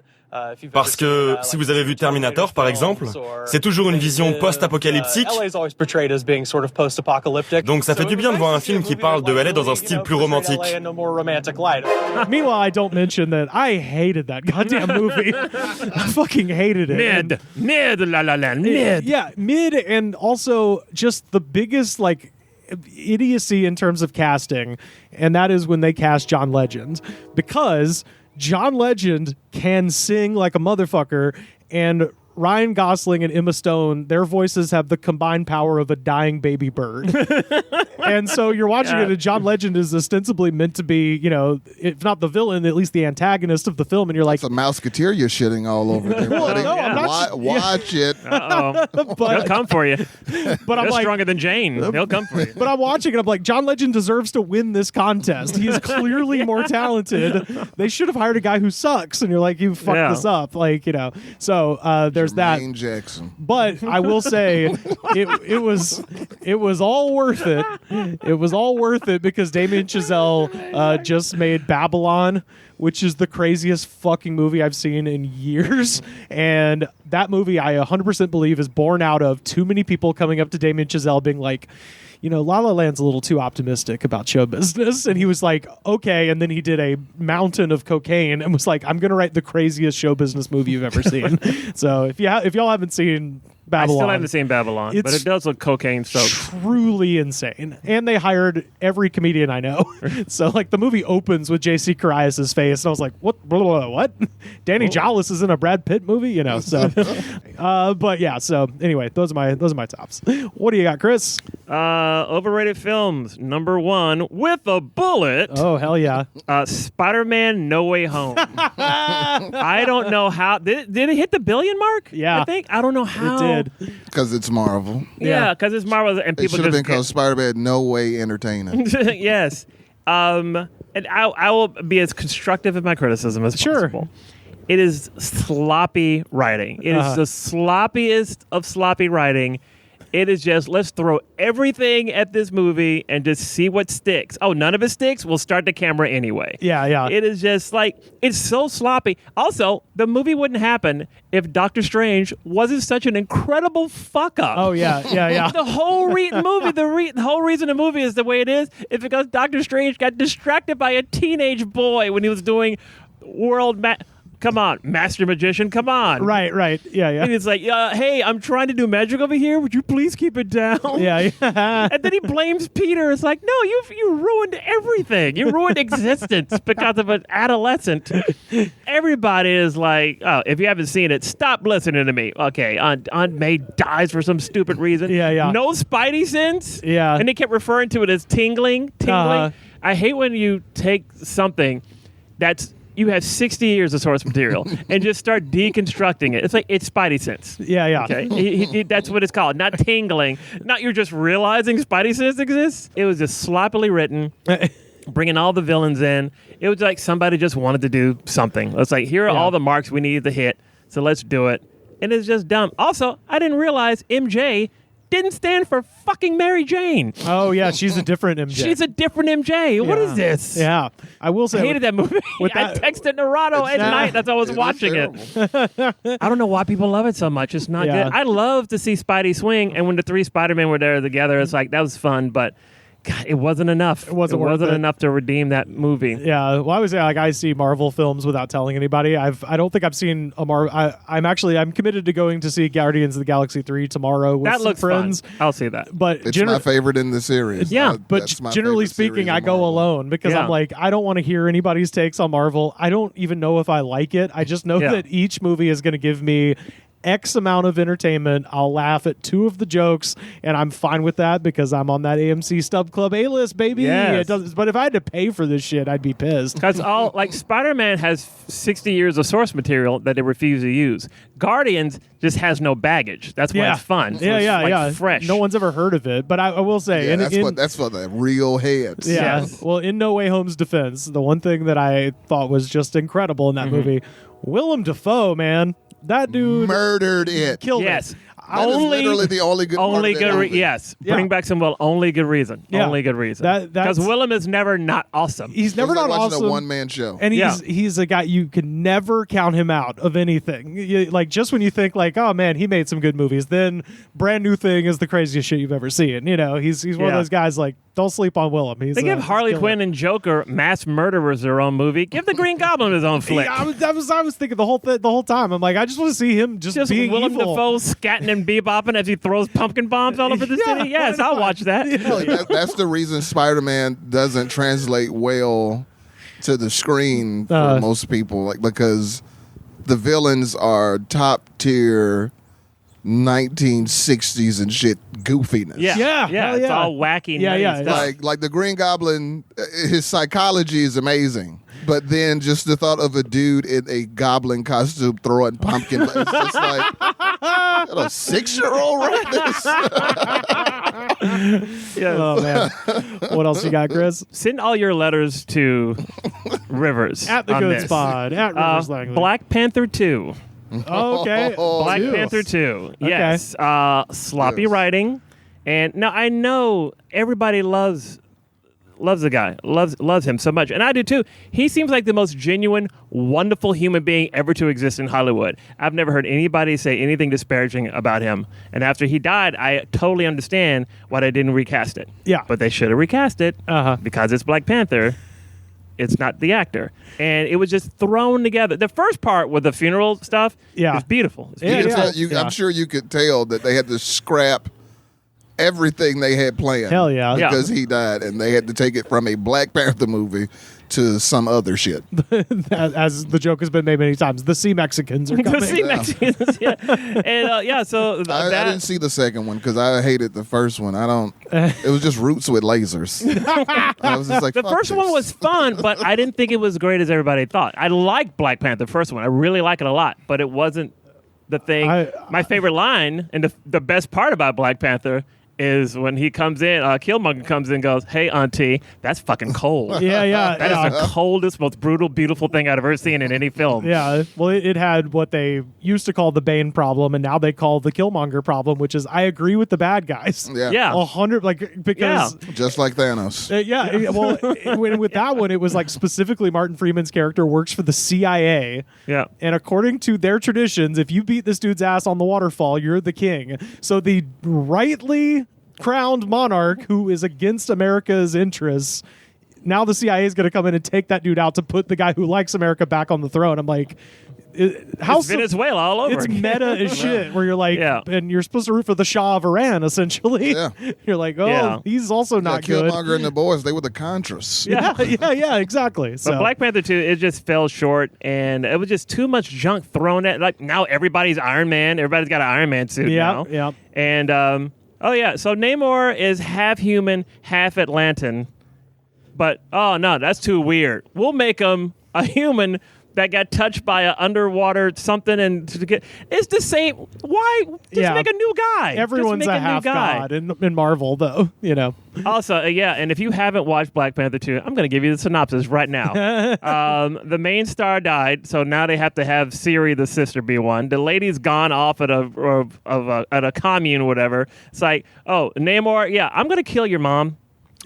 if you've Parce ever que seen, si vous avez vu Terminator, par exemple, c'est toujours une vision post-apocalyptique. LA is always portrayed as being sort of post-apocalyptic. Donc ça fait du bien de voir un film qui parle de LA dans un style plus romantique. No more romantic light. Meanwhile, I don't mention that I hated that goddamn movie. I fucking hated it. Mid, La La Land, mid. Yeah, mid, and also just the biggest idiocy in terms of casting, and that is when they cast John Legend, because John Legend can sing like a motherfucker, and Ryan Gosling and Emma Stone, their voices have the combined power of a dying baby bird. And so you're watching it, and John Legend is ostensibly meant to be, if not the villain, at least the antagonist of the film. And you're like, It's a Mouseketeer you're shitting all over there, buddy. no, I'm not- Watch it. Uh-oh. He'll but, come for you. but I'm They're like, stronger than Jane. He'll come for you. but I'm watching it. I'm like, John Legend deserves to win this contest. He is clearly more talented. They should have hired a guy who sucks. And you're like, you fucked this up. So there's there's that. Jermaine Jackson. But I will say, it was all worth it. It was all worth it because Damien Chazelle just made Babylon, which is the craziest fucking movie I've seen in years. And that movie, I 100% believe, is born out of too many people coming up to Damien Chazelle being like, La La Land's a little too optimistic about show business. And he was like, okay. And then he did a mountain of cocaine and was like, I'm going to write the craziest show business movie you've ever seen. So if y'all haven't seen Babylon. I still haven't seen Babylon, but it does look cocaine soaked. Truly insane. And they hired every comedian I know. So like the movie opens with J.C. Karius' face, and I was like, what? What? Danny Jollis is in a Brad Pitt movie, So, but yeah. So anyway, those are my tops. What do you got, Chris? Overrated films. Number 1 with a bullet. Oh hell yeah! Spider-Man: No Way Home. I don't know how did it hit the billion mark? Yeah, I think I don't know how. It did. Because it's Marvel. Yeah, because it's Marvel, and It people should have just been called Spider-Man No Way Entertainer. yes. And I will be as constructive in my criticism as possible. It is sloppy writing. It is the sloppiest of sloppy writing. It is just, let's throw everything at this movie and just see what sticks. Oh, none of it sticks? We'll start the camera anyway. Yeah. It is just like, it's so sloppy. Also, the movie wouldn't happen if Doctor Strange wasn't such an incredible fuck up. Oh, yeah. The whole the whole reason the movie is the way it is because Doctor Strange got distracted by a teenage boy when he was doing Come on, Master Magician, come on. Right. Yeah. And it's like, hey, I'm trying to do magic over here. Would you please keep it down? Yeah. And then he blames Peter. It's like, no, you ruined everything. You ruined existence because of an adolescent. Everybody is like, oh, if you haven't seen it, stop listening to me. Okay, Aunt May dies for some stupid reason. Yeah. No Spidey sense. Yeah. And they kept referring to it as tingling. I hate when you take something you have 60 years of source material and just start deconstructing it. It's like, it's Spidey sense. Yeah. Okay, that's what it's called. Not tingling. Not you're just realizing Spidey sense exists. It was just sloppily written, bringing all the villains in. It was like somebody just wanted to do something. It's like, here are all the marks we needed to hit, so let's do it. And it's just dumb. Also, I didn't realize MJ didn't stand for fucking Mary Jane. Oh yeah, she's a different MJ. She's a different MJ. What is this? Yeah, I will say I hated that movie. I texted Narado at night as I was watching it. I don't know why people love it so much. It's not good. I love to see Spidey swing, and when the 3 Spider-Men were there together, it's like, that was fun, but God, it wasn't enough. It wasn't enough to redeem that movie. Yeah, well, I would say I see Marvel films without telling anybody. I don't think I've seen a Marvel. I'm committed to going to see Guardians of the Galaxy 3 tomorrow with that some looks friends. Fun. I'll see that. But it's my favorite in the series. Yeah, but generally speaking, I go alone because I'm like, I don't want to hear anybody's takes on Marvel. I don't even know if I like it. I just know that each movie is going to give me X amount of entertainment. I'll laugh at 2 of the jokes, and I'm fine with that because I'm on that AMC Stub Club A-list, baby. Yes. But if I had to pay for this shit, I'd be pissed. Because Spider-Man has 60 years of source material that they refuse to use. Guardians just has no baggage. That's why it's fun. So it's fresh. No one's ever heard of it, but I will say, that's for the real heads. Yeah. Yes. Well, in No Way Home's defense, the one thing that I thought was just incredible in that movie, Willem Dafoe, man. That dude murdered it. Killed it. That is literally the only good part of that movie. Yes. Bring back some Will. Only good reason. Yeah. Only good reason. Because Willem is never not awesome. He's never not awesome. A one-man show. And he's a guy you can never count him out of anything. Like just when you think like, oh man, he made some good movies, then Brand New Thing is the craziest shit you've ever seen. He's one of those guys like, don't sleep on Willem. They give Harley Quinn and Joker mass murderers their own movie. Give the Green Goblin his own flick. I was thinking the whole time. I'm like, I just want to see him just being Willem evil. Dafoe scatting and bebopping as he throws pumpkin bombs all over the city. Yes, I'll watch that. That's the reason Spider-Man doesn't translate well to the screen for most people, because the villains are top tier 1960s and shit goofiness. Yeah. It's all wacky. Like the Green Goblin, his psychology is amazing. But then just the thought of a dude in a goblin costume throwing pumpkin, it's just like, a 6-year-old wrote this? Oh, man. What else you got, Chris? Send all your letters to Rivers. At the good spot. At Rivers Langley. Black Panther 2. Okay. Black Two. Panther 2. Okay. Yes. Sloppy Yes. writing. And now I know everybody loves the guy, loves him so much, and I do too. He seems like the most genuine, wonderful human being ever to exist in Hollywood. I've never heard anybody say anything disparaging about him. And after he died, I totally understand why they didn't recast it. Yeah. But they should have recast it because it's Black Panther. It's not the actor. And it was just thrown together. The first part with the funeral stuff is beautiful. It's Yeah, beautiful. I'm sure you could tell that they had to scrap everything they had planned. Hell yeah. Because he died, and they had to take it from a Black Panther movie to some other shit. As the joke has been made many times, the Sea Mexicans are coming. The Sea Mexicans, yeah. And so I didn't see the second one because I hated the first one. It was just roots with lasers. I was just like, the fuck first this. one was fun, but I didn't think it was great as everybody thought. I liked Black Panther, the first one. I really like it a lot, but it wasn't the thing. My favorite line and the best part about Black Panther is when he comes in, Killmonger comes in and goes, "Hey, auntie, that's fucking cold." Yeah. That is the coldest, most brutal, beautiful thing I've ever seen in any film. Yeah, well, it had what they used to call the Bane problem, and now they call the Killmonger problem, which is I agree with the bad guys. Yeah. 100, because just like Thanos. With that one, it was like specifically Martin Freeman's character works for the CIA. Yeah. And according to their traditions, if you beat this dude's ass on the waterfall, you're the king. So the rightly crowned monarch who is against America's interests, now the CIA is going to come in and take that dude out to put the guy who likes America back on the throne. I'm like, It's Venezuela all over It's again. meta as shit, where you're like, and you're supposed to root for the Shah of Iran, essentially. Yeah. You're like, he's also not good. Killmonger and the boys, they were the Contras. Yeah, exactly. So But Black Panther 2, it just fell short, and it was just too much junk thrown at. Like, now everybody's Iron Man. Everybody's got an Iron Man suit now. Yeah. And, so Namor is half human, half Atlantean. But, no, that's too weird. We'll make him a human that got touched by an underwater something, and it's the same. Why just make a new guy? Everyone's just make a half god in Marvel, though. Also, and if you haven't watched Black Panther 2, I'm going to give you the synopsis right now. The main star died, so now they have to have Siri, the sister, be one. The lady's gone off at a commune or whatever. It's like, Namor, I'm going to kill your mom.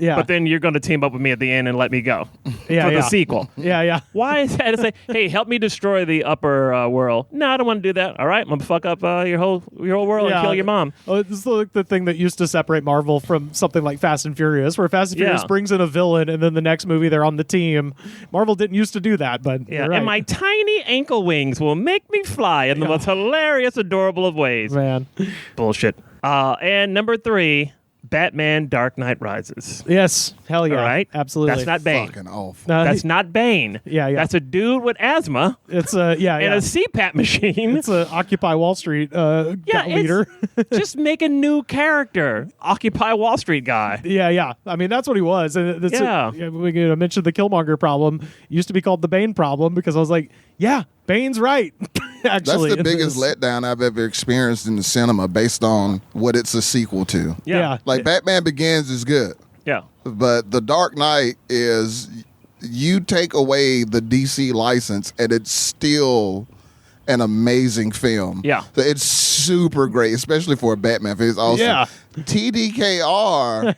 Yeah. But then you're going to team up with me at the end and let me go for the sequel. Yeah. Why is that? It's like, hey, help me destroy the upper world. No, I don't want to do that. All right, I'm going to fuck up your whole world and kill your mom. Oh, this is like the thing that used to separate Marvel from something like Fast and Furious, where Fast and Furious brings in a villain, and then the next movie they're on the team. Marvel didn't used to do that, but you're right. And my tiny ankle wings will make me fly in the most hilarious, adorable of ways. Man. Bullshit. And number 3, Batman Dark Knight Rises. Yes. Hell yeah. All right? Absolutely. That's not Bane. Fucking awful. That's not Bane. Yeah. That's a dude with asthma. It's and a CPAP machine. It's a Occupy Wall Street leader. Just make a new character. Occupy Wall Street guy. Yeah. I mean, that's what he was. And we mentioned the Killmonger problem. It used to be called the Bane problem because I was like, Bane's right. Actually, that's the biggest letdown I've ever experienced in the cinema based on what it's a sequel to. Yeah. Like Batman Begins is good. Yeah. But The Dark Knight is, you take away the DC license and it's still an amazing film. Yeah. So it's super great, especially for a Batman film. It's awesome. Yeah. TDKR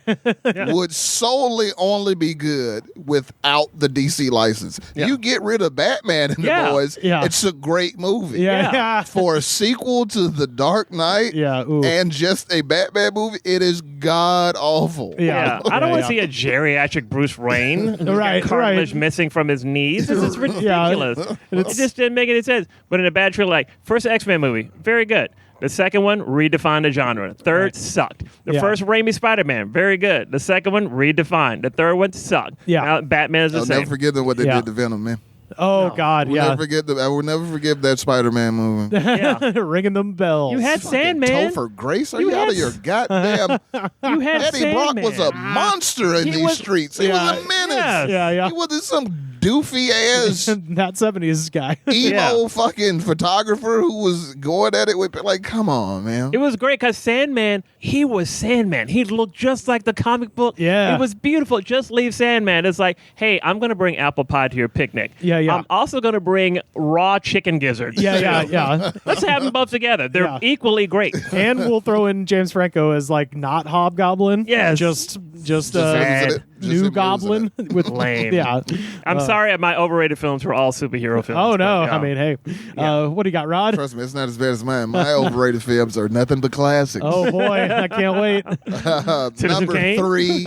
would solely only be good without the DC license. Yeah. You get rid of Batman and the boys, it's a great movie. Yeah. For a sequel to The Dark Knight and just a Batman movie, it is god awful. Yeah. I don't want to see a geriatric Bruce Wayne. Right. Cartilage missing from his knees. This is ridiculous. It just didn't make any sense. But in a bad trilogy, like first X-Men movie, very good. The second one redefined the genre. Third sucked. The first Raimi Spider-Man, very good. The second one redefined. The third one sucked. Yeah. Now Batman is the I'll same. never forget what they did to Venom, man. Oh God, I will never forget that Spider-Man movie. Ringing them bells. You had Sandman. Topher Grace, are you out of your goddamn? You had Eddie Sandman. Brock was a monster in these streets. He was a menace. Yeah. He wasn't some doofy ass That 70s guy. emo fucking photographer who was going at it with like, come on, man. It was great because Sandman, he was Sandman. He looked just like the comic book. Yeah. It was beautiful. Just leave Sandman. It's like, hey, I'm going to bring apple pie to your picnic. Yeah, yeah. I'm also going to bring raw chicken gizzards. Yeah. Let's have them both together. They're equally great. And we'll throw in James Franco as like not Hobgoblin. Yes. Just Just new him Goblin losing with Lame. Yeah. I'm sorry, my overrated films were all superhero films. Oh no! but, yeah. I mean, hey, what do you got, Rod? Trust me, it's not as bad as mine. My overrated films are nothing but classics. Oh boy, I can't wait. Citizen Number Kane? 3,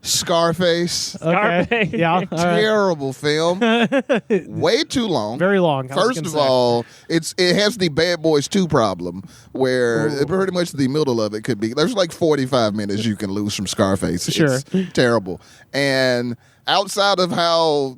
Scarface. Okay. Scarface. Yeah. All right. Terrible film. Way too long. Very long. I was First gonna of say. all, it has the Bad Boys 2 problem, where pretty much the middle of it could be. There's like 45 minutes you can lose from Scarface. Sure. It's terrible. And outside of how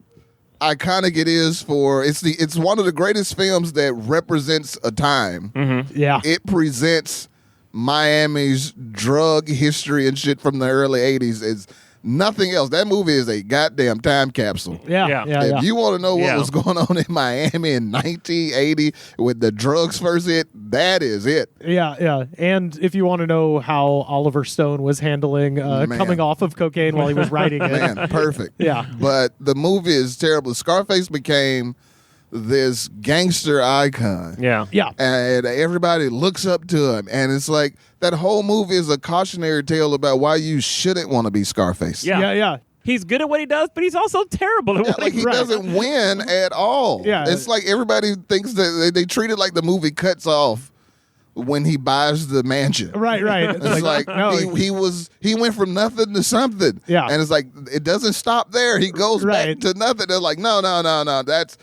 iconic it is it's one of the greatest films that represents a time. Yeah. It presents Miami's drug history and shit from the early 80s. It's nothing else. That movie is a goddamn time capsule. Yeah. If you want to know what Yeah. was going on in Miami in 1980 when the drugs first hit, that is it. Yeah. And if you want to know how Oliver Stone was handling coming off of cocaine while he was writing it, Man, perfect. Yeah. But the movie is terrible. Scarface became this gangster icon. Yeah. yeah. And everybody looks up to him. And it's like that whole movie is a cautionary tale about why you shouldn't want to be Scarface. Yeah. He's good at what he does, but he's also terrible at Yeah, what like he doesn't win at all. Yeah. It's like everybody thinks that they treat it like the movie cuts off when he buys the mansion. Right. It's like no, he went from nothing to something. Yeah. And it's like it doesn't stop there. He goes Right. back to nothing. They're like, no. That's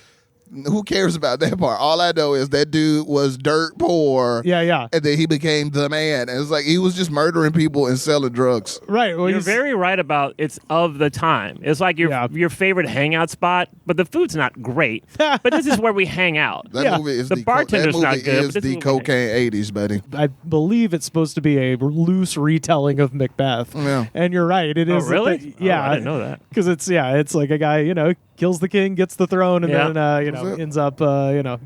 who cares about that part? All I know is that dude was dirt poor. Yeah. And then he became the man. And it's like he was just murdering people and selling drugs. Right. Well, You're he's- very right about it's of the time. It's like your favorite hangout spot, but the food's not great. But this is where we hang out. That movie is The bartender's that movie not good, is but this the is what we cocaine 80s, buddy. I believe it's supposed to be a loose retelling of Macbeth. Yeah. And you're right. It Oh, is. really? Yeah. Oh, I didn't know that. Because it's like a guy, kills the king, gets the throne, and Yeah. then, That's it. ends up,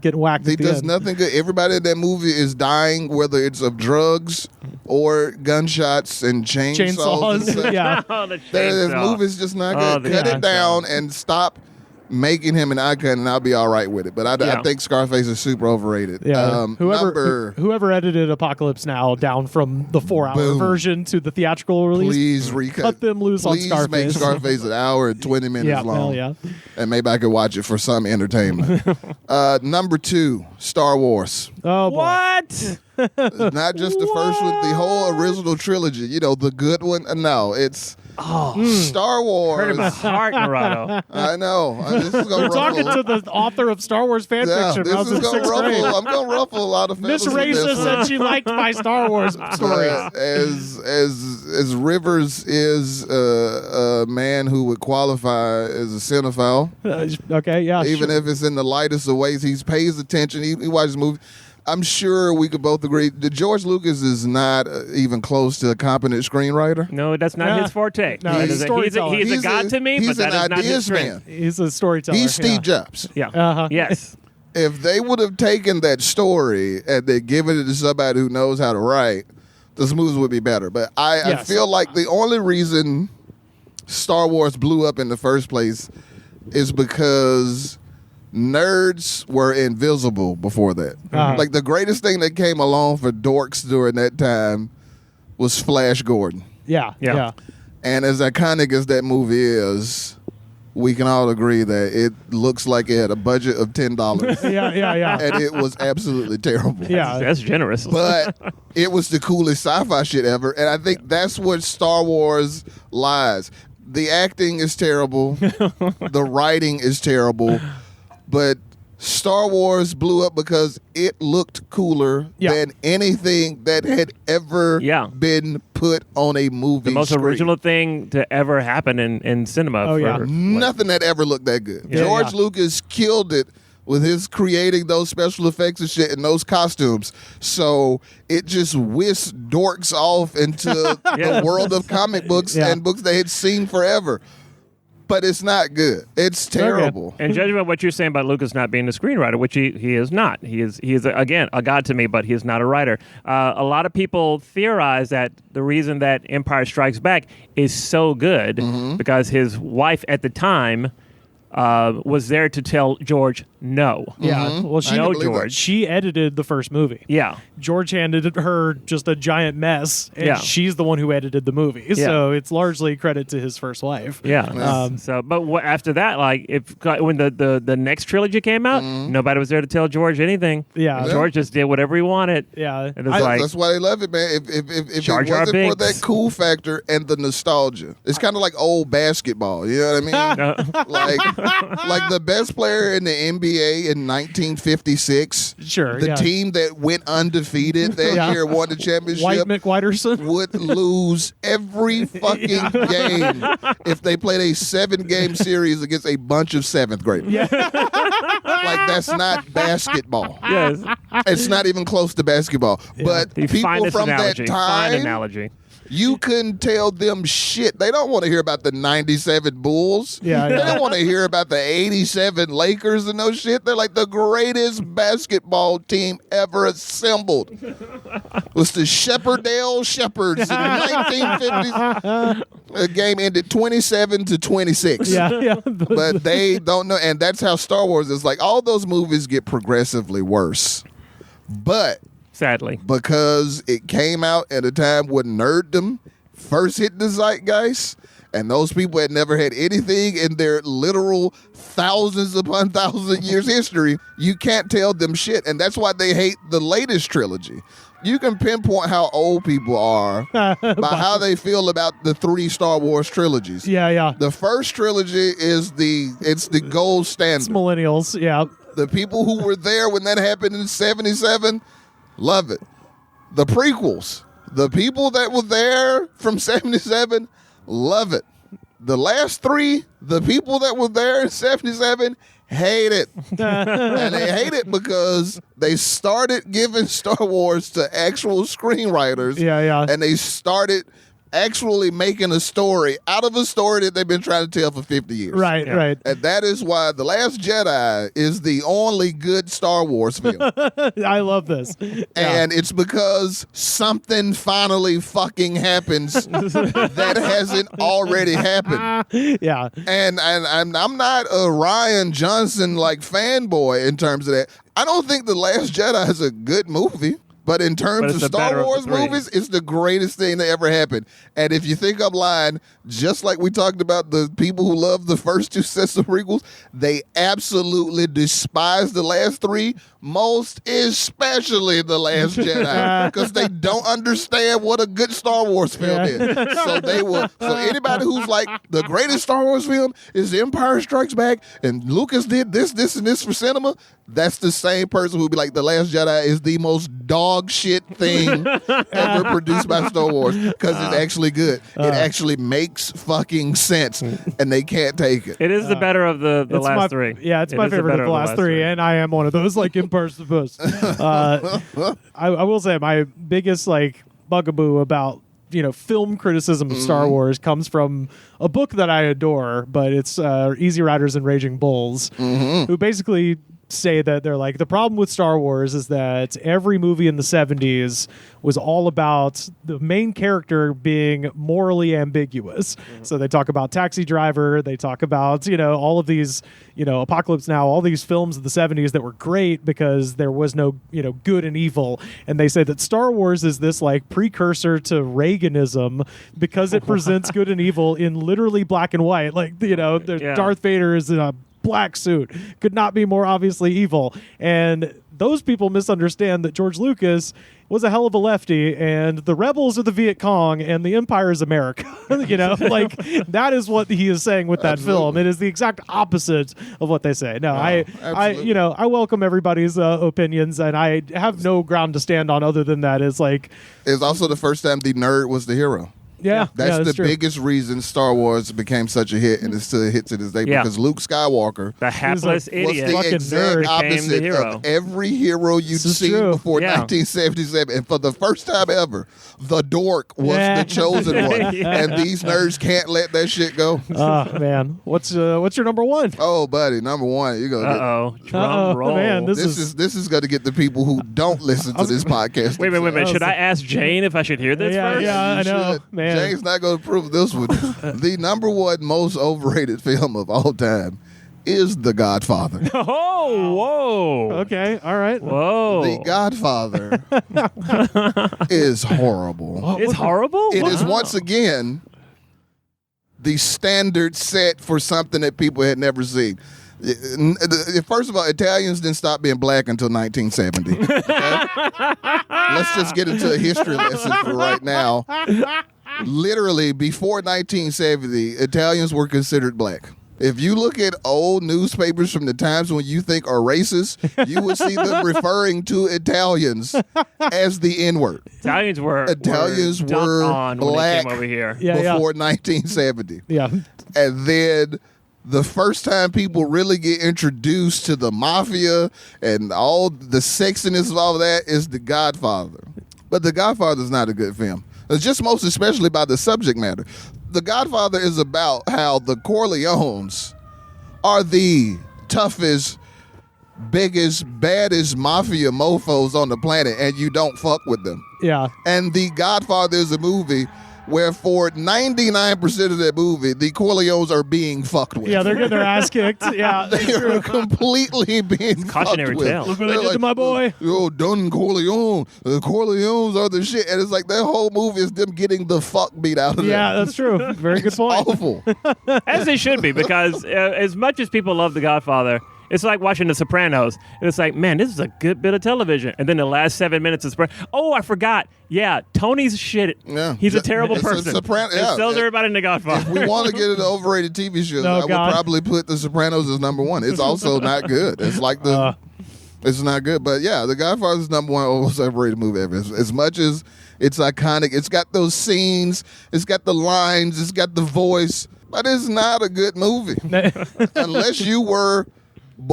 getting whacked He at the does end. nothing good. Everybody in that movie is dying, whether it's of drugs or gunshots and chainsaws. And such. Yeah. Oh, the This chainsaw. movie's just not Oh, good. the Cut it chainsaw. down and stop making him an icon, and I'll be all right with it. But I Yeah. think Scarface is super overrated. Yeah. Number, whoever edited Apocalypse Now down from the 4-hour Boom. version to the theatrical release, please recut. cut them loose on Please Scarface. make Scarface an hour and 20 minutes Yeah, long. hell yeah. And maybe I could watch it for some entertainment. Number 2, Star Wars. Oh boy. What? Not just the first one, the whole original trilogy. The good one. No, it's Star Wars. Hurt my heart, Narado. I know. This is gonna We're talking ruffle. to the author of Star Wars fan Yeah, fiction. this when I was is in gonna 6th grade. ruffle. I'm gonna ruffle a lot of Miss feathers with this Racist one. said she liked my Star Wars stories. As Rivers is a man who would qualify as a cinephile, Okay, yeah. even sure. if it's in the lightest of ways, he pays attention. He watches movies. I'm sure we could both agree that George Lucas is not even close to a competent screenwriter. No, that's not Yeah. his forte. No, That he's is a a- storyteller. He's a god to me, he's but that an is not his ideas strength. man. He's a storyteller. He's Steve yeah. Jobs. Yeah. Uh-huh. Yes. If they would have taken that story and they given it to somebody who knows how to write, this movies would be better. But I Yes. feel like the only reason Star Wars blew up in the first place is because nerds were invisible before that. Uh-huh. Like the greatest thing that came along for dorks during that time was Flash Gordon. Yeah. And as iconic as that movie is, we can all agree that it looks like it had a budget of $10. Yeah. And it was absolutely terrible. Yeah. That's generous. But it was the coolest sci-fi shit ever, and I think that's where Star Wars lies. The acting is terrible, the writing is terrible, but Star Wars blew up because it looked cooler Yeah. than anything that had ever Yeah. been put on a movie the most screen. original thing to ever happen in cinema. Oh, for, yeah. Nothing that ever looked that good. Yeah, George yeah. Lucas killed it with his creating those special effects and shit and those costumes. So it just whisked dorks off into Yeah. the world of comic books Yeah. and books they had seen forever. but it's not good. It's terrible. And judging by what you're saying about Lucas not being a screenwriter, which he is not. He is again a god to me, but he is not a writer. A lot of people theorize that the reason that Empire Strikes Back is so good because his wife at the time was there to tell George no. Yeah. Well, I believe that. she edited the first movie. Yeah. George handed her just a giant mess, and Yeah. she's the one who edited the movie. Yeah. So it's largely credit to his first wife. Yeah. So, but after that, like, when the next trilogy came out, nobody was there to tell George anything. Yeah. George just did whatever he wanted. Yeah. And it's like, That's why they love it, man. If Jar it Jar wasn't for Binks. that cool factor and the nostalgia, it's kind of like old basketball. You know what I mean? like the best player in the NBA in 1956. Sure, The yeah. team that went undefeated that Yeah. year, won the championship. White McWhiterson. Would lose every fucking game if they played a 7-game series against a bunch of 7th graders. Yeah. Like, that's not basketball. yes. It's not even close to basketball. But The people finest from analogy. that Fine time, analogy. you couldn't tell them shit. They don't want to hear about the 97 Bulls. Yeah, They yeah. don't want to hear about the 87 Lakers and no shit. They're like the greatest basketball team ever assembled. It was the Shepherdale Shepherds in the 1950s. The game ended 27-26. Yeah. Yeah. But they don't know. And that's how Star Wars is. Like, all those movies get progressively worse. But Sadly. because it came out at a time when nerddom first hit the zeitgeist, and those people had never had anything in their literal thousands upon thousand years history, you can't tell them shit. And that's why they hate the latest trilogy. You can pinpoint how old people are by how they feel about the 3 Star Wars trilogies. Yeah. The first trilogy is the gold standard. It's millennials. Yeah. The people who were there when that happened in 77 love it. The prequels, the people that were there from 77 love it. The last 3, the people that were there in 77 hate it. And they hate it because they started giving Star Wars to actual screenwriters. Yeah. And they started actually making a story out of a story that they've been trying to tell for 50 years. Right. Yeah. Right. And that is why The Last Jedi is the only good Star Wars film. I love this. And it's because something finally fucking happens that hasn't already happened. Yeah. And I'm not a Ryan Johnson like fanboy in terms of that. I don't think The Last Jedi is a good movie. But in terms it's of the better Star of the Wars 3. movies, it's the greatest thing that ever happened. And if you think I'm lying, just like we talked about the people who love the first 2 sets of prequels, they absolutely despise the last 3, most especially The Last Jedi, because they don't understand what a good Star Wars film is. So they will. So anybody who's like, the greatest Star Wars film is The Empire Strikes Back, and Lucas did this, and this for cinema, that's the same person who'd be like, The Last Jedi is the most dog shit thing ever produced by Star Wars, because it's actually good. It actually makes fucking sense, and they can't take it. It is the better of the It's last my, 3. Yeah, it's It my is the favorite better of the last 3, and I am one of those like impulsive. I will say my biggest like bugaboo about film criticism of Star Wars comes from a book that I adore, but it's Easy Riders and Raging Bulls, who basically say that they're like, the problem with Star Wars is that every movie in the 70s was all about the main character being morally ambiguous. So they talk about Taxi Driver, they talk about, all of these, Apocalypse Now, all these films of the 70s that were great because there was no, good and evil. And they say that Star Wars is this like precursor to Reaganism because it presents good and evil in literally black and white. Like, Darth Vader is in a black suit, could not be more obviously evil. And those people misunderstand that George Lucas was a hell of a lefty, and the rebels are the Viet Cong, and the Empire is America. Like that is what he is saying with that film. It is the exact opposite of what they say. No, I welcome everybody's opinions, and I have no ground to stand on other than that. It's like It's also the first time the nerd was the hero. Yeah, That's the true. biggest reason Star Wars became such a hit, and it's still a hit to this day, Yeah. because Luke Skywalker The hapless was idiot. the Fucking exact nerd. Became the opposite hero. of every hero you'd This is seen true. before Yeah. 1977. And for the first time ever, the dork was Yeah. the chosen one. Yeah. And these nerds can't let that shit go. Oh man, what's your number one? Oh, buddy, number one, you're gonna get. Uh-oh. Drum Uh-oh, roll. man, This is going to get the people who don't listen to this podcast. Wait a minute. That Should was- I ask Jane if I should hear this Yeah, first? yeah. I You know, should. man. James not going to prove this one. The number one most overrated film of all time is The Godfather. Oh, whoa. Okay, all right. Whoa. The Godfather is horrible. It's horrible? It is Wow. once again the standard set for something that people had never seen. First of all, Italians didn't stop being black until 1970. Okay? Let's just get into a history lesson for right now. Literally, before 1970, Italians were considered black. If you look at old newspapers from the times when you think are racist, you will see them referring to Italians as the N-word. Italians were Italians dunked were on black when they came over here. Yeah, before 1970. Yeah. And then the first time people really get introduced to the mafia and all the sexiness of all of that is The Godfather. But The Godfather is not a good film. It's just most especially by the subject matter. The Godfather is about how the Corleones are the toughest, biggest, baddest mafia mofos on the planet, and you don't fuck with them. Yeah. And The Godfather is a movie where for 99% of that movie, the Corleones are being fucked with. Yeah, they're getting their ass kicked. Yeah. They are completely being cautionary fucked with. tale. Look what I did to my boy. Yo, Don Corleone. The Corleones are the shit. And it's like that whole movie is them getting the fuck beat out of Yeah, them. that's true. Very good point. Awful. As they should be, because as much as people love The Godfather, it's like watching The Sopranos. And it's like, man, this is a good bit of television. And then the last 7 minutes of Sopranos. Oh, I forgot. Yeah, Tony's shit. Yeah. He's a terrible It's a person. Soprano- It yeah. sells everybody in The If Godfather. we want to get into overrated TV shows, Oh, I would God. probably put The Sopranos as number one. It's also not good. It's like the... It's not good, but yeah, The Godfather is number one most overrated movie ever. As much as it's iconic, it's got those scenes, it's got the lines, it's got the voice, but it's not a good movie unless you were,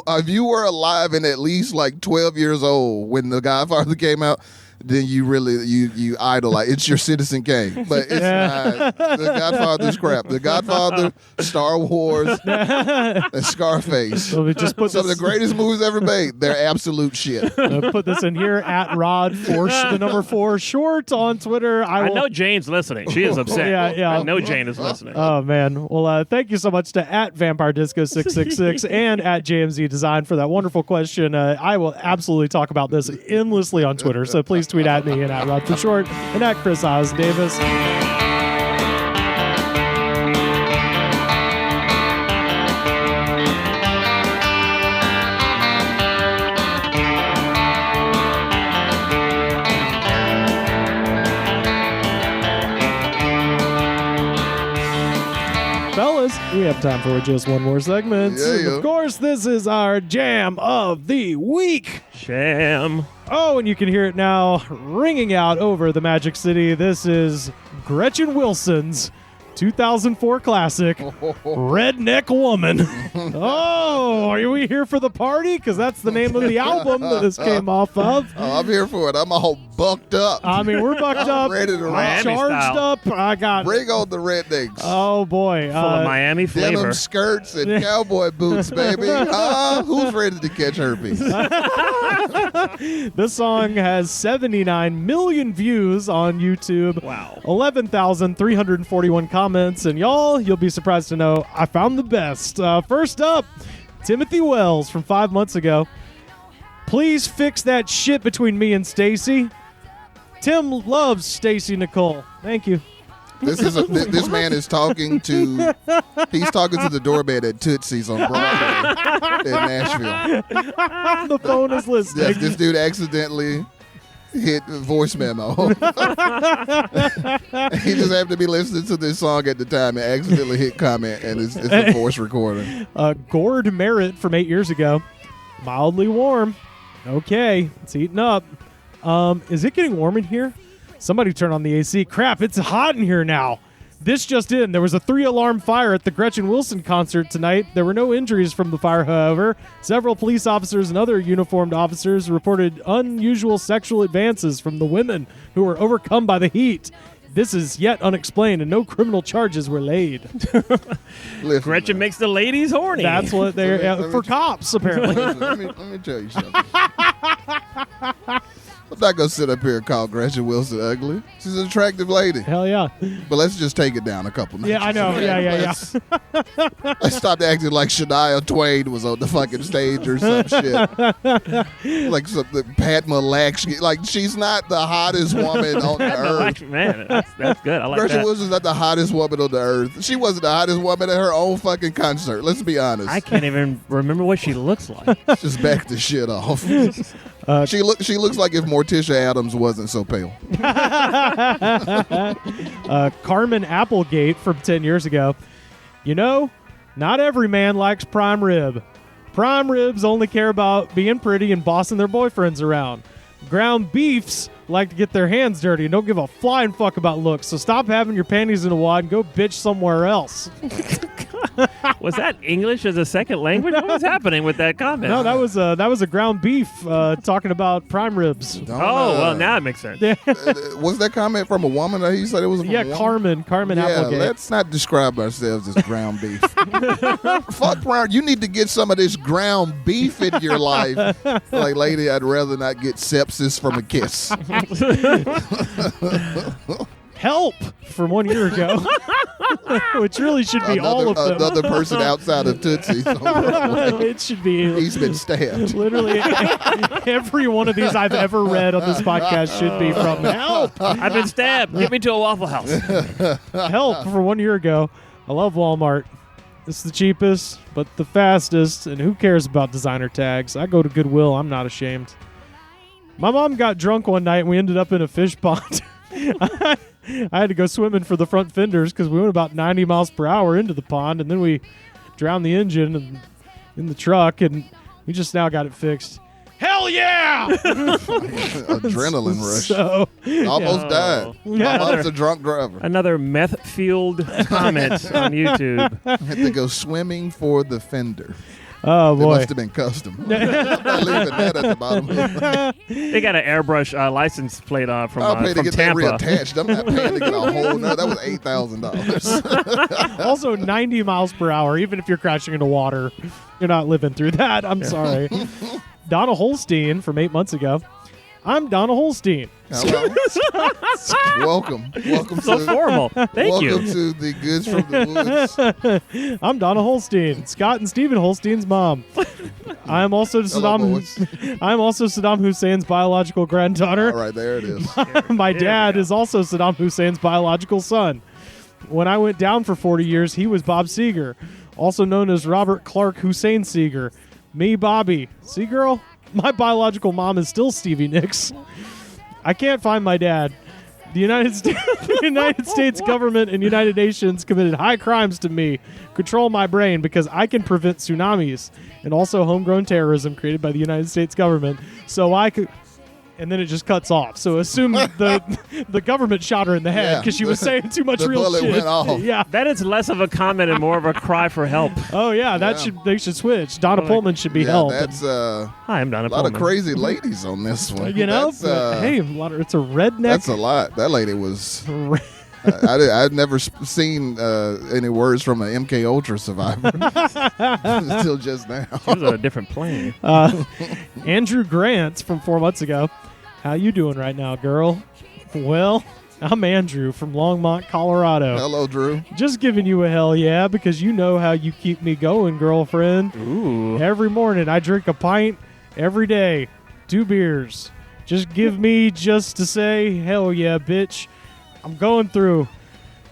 if you were alive and at least like 12 years old when The Godfather came out. Then you really you idolize. It's your Citizen Kane, but it's not. The Godfather's crap. The Godfather, Star Wars, and Scarface. So we just put Some of the this, greatest movies ever made. They're absolute shit. put this in here at Rod for the number 4 short on Twitter. I will, know Jane's listening. She is upset. Yeah, yeah. I know Jane is listening. Oh man! Well, thank you so much to at Vampire Disco 666 and at JMZ Design for that wonderful question. I will absolutely talk about this endlessly on Twitter, so please tweet at me and at Rod for short and at Chris Oz Davis. Fellas, we have time for just one more segment. Yeah, yeah. Of course, this is our jam of the week. Sham. Oh, and you can hear it now ringing out over the Magic City. This is Gretchen Wilson's 2004 classic, Redneck Woman. Oh, are we here for the party? Because that's the name of the album that this came off of. Oh, I'm here for it. I'm all bucked up. I mean, we're bucked up, ready to rock. Miami charged style. up. I got, Bring on the rednecks. oh boy. Full of Miami flavor. Denim skirts and cowboy boots, baby. Who's ready to catch herpes? This song has 79 million views on YouTube. Wow. 11,341 comments. And y'all, you'll be surprised to know I found the best. First up, Timothy Wells from 5 months ago. Please fix that shit between me and Stacy. Tim loves Stacy Nicole. Thank you. This man is talking to. He's talking to the doorbell at Tootsie's on Broadway in Nashville. The phone is listening. Yes, this dude accidentally hit voice memo. He just happened to be listening to this song at the time and accidentally hit comment, and it's a voice recording. Gord Merritt from 8 years ago. Mildly warm. Okay, it's heating up. Is it getting warm in here? Somebody turn on the AC. Crap, it's hot in here now. This just in. There was a 3-alarm fire at the Gretchen Wilson concert tonight. There were no injuries from the fire, however. Several police officers and other uniformed officers reported unusual sexual advances from the women who were overcome by the heat. This is yet unexplained, and no criminal charges were laid. Listen, Gretchen makes the ladies horny. That's what they're for cops, apparently. listen, let me tell you something. I'm not gonna sit up here and call Gretchen Wilson ugly. She's an attractive lady. Hell yeah. But let's just take it down a couple notches. Yeah, I know. okay? Yeah. Let's stop acting like Shania Twain was on the fucking stage or some shit. Like something Padma Lakshmi. Like, she's not the hottest woman on the earth. Man, that's good. I like Gretchen that. Wilson's not the hottest woman on the earth. She wasn't the hottest woman at her own fucking concert. Let's be honest. I can't even remember what she looks like. Just back the shit off. She looks like if Morticia Adams wasn't so pale. Carmen Applegate from 10 years ago. You know, not every man likes prime rib. Prime ribs only care about being pretty and bossing their boyfriends around. Ground beefs like to get their hands dirty and don't give a flying fuck about looks. So stop having your panties in a wad and go bitch somewhere else. Was that English as a second language? What was happening with that comment? No, that was a ground beef talking about prime ribs. Well, now it makes sense. Was that comment from a woman? Or he said it was from a woman? Carmen Yeah, Applegate. let's not describe ourselves as ground beef. Fuck ground. You need to get some of this ground beef in your life. Like, lady, I'd rather not get sepsis from a kiss. Help from 1 year ago, which really should be all of them. Another person outside of Tootsie. It should be. He's been stabbed. Literally, every one of these I've ever read on this podcast should be from Help. I've been stabbed. Get me to a Waffle House. Help for 1 year ago. I love Walmart. It's the cheapest, but the fastest, and who cares about designer tags? I go to Goodwill. I'm not ashamed. My mom got drunk one night, and we ended up in a fish pond. I had to go swimming for the front fenders because we went about 90 miles per hour into the pond, and then we drowned the engine in the truck, and we just now got it fixed. Hell yeah! Adrenaline rush. So, Almost died. My mom's a drunk driver. Another meth-fueled comment on YouTube. Had to go swimming for the fender. oh It boy. must have been custom. I'm not leaving that at the bottom. They got an airbrush license plate on I'll pay to from get that Tampa. reattached. I'm not paying to get a whole. No, that was $8,000. Also 90 miles per hour, even if you're crashing into water. You're not living through that. I'm sorry. Donna Holstein from 8 months ago. I'm Donna Holstein. Hello. Welcome So to formal. Thank you. welcome to the Goods from the Woods. I'm Donna Holstein, Scott and Stephen Holstein's mom. I'm also boys. I'm also Saddam Hussein's biological granddaughter. All right, there it is. My There we dad go. is also Saddam Hussein's biological son. When I went down for 40 years, he was Bob Seger, also known as Robert Clark Hussein Seger. Me, Bobby. See, girl? My biological mom is still Stevie Nicks. I can't find my dad. The United States government and United Nations committed high crimes to me. Control my brain because I can prevent tsunamis and also homegrown terrorism created by the United States government. So I could... And then it just cuts off. So assume the government shot her in the head Yeah. because she was saying too much The real bullet shit. went off. Yeah. That is less of a comment and more of a cry for help. Oh yeah, they should switch. Donna Pullman should be Yeah, helped. that's Hi, I'm Donna a lot of Pullman. crazy ladies on this one. You know, That's, hey, it's a redneck. that's a lot. That lady was. I'd never seen any words from an MK Ultra survivor until just now. She was on a different plane. Andrew Grant from 4 months ago. How you doing right now, girl? Well, I'm Andrew from Longmont, Colorado. Hello, Drew. Just giving you a hell yeah because you know how you keep me going, girlfriend. Ooh. Every morning I drink a pint every day. 2 beers. Just give me just to say, hell yeah, bitch. I'm going through.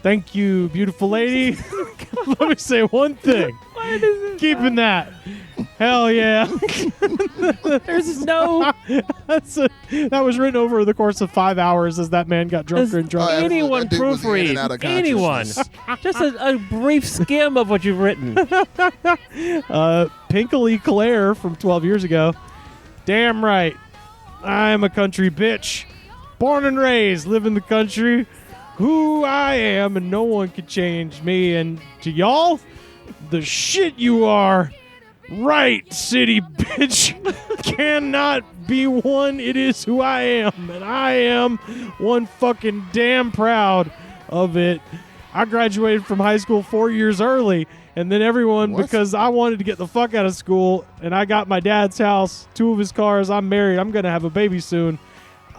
Thank you, beautiful lady. Let me say one thing. Keeping that. Hell yeah. There's no That was written over the course of 5 hours as that man got drunker and drunker. absolutely. anyone That dude was in and out proofread. of Anyone. consciousness. Just a brief skim of what you've written. Pinkley Claire from 12 years ago. Damn right. I'm a country bitch. born and raised, live in the country, who I am, and no one can change me. And to y'all, the shit you are, right, city bitch, cannot be one. It is who I am, and I am one fucking damn proud of it. I graduated from high school 4 years early, and then everyone, What? because I wanted to get the fuck out of school, and I got my dad's house, 2 of his cars, I'm married, I'm going to have a baby soon.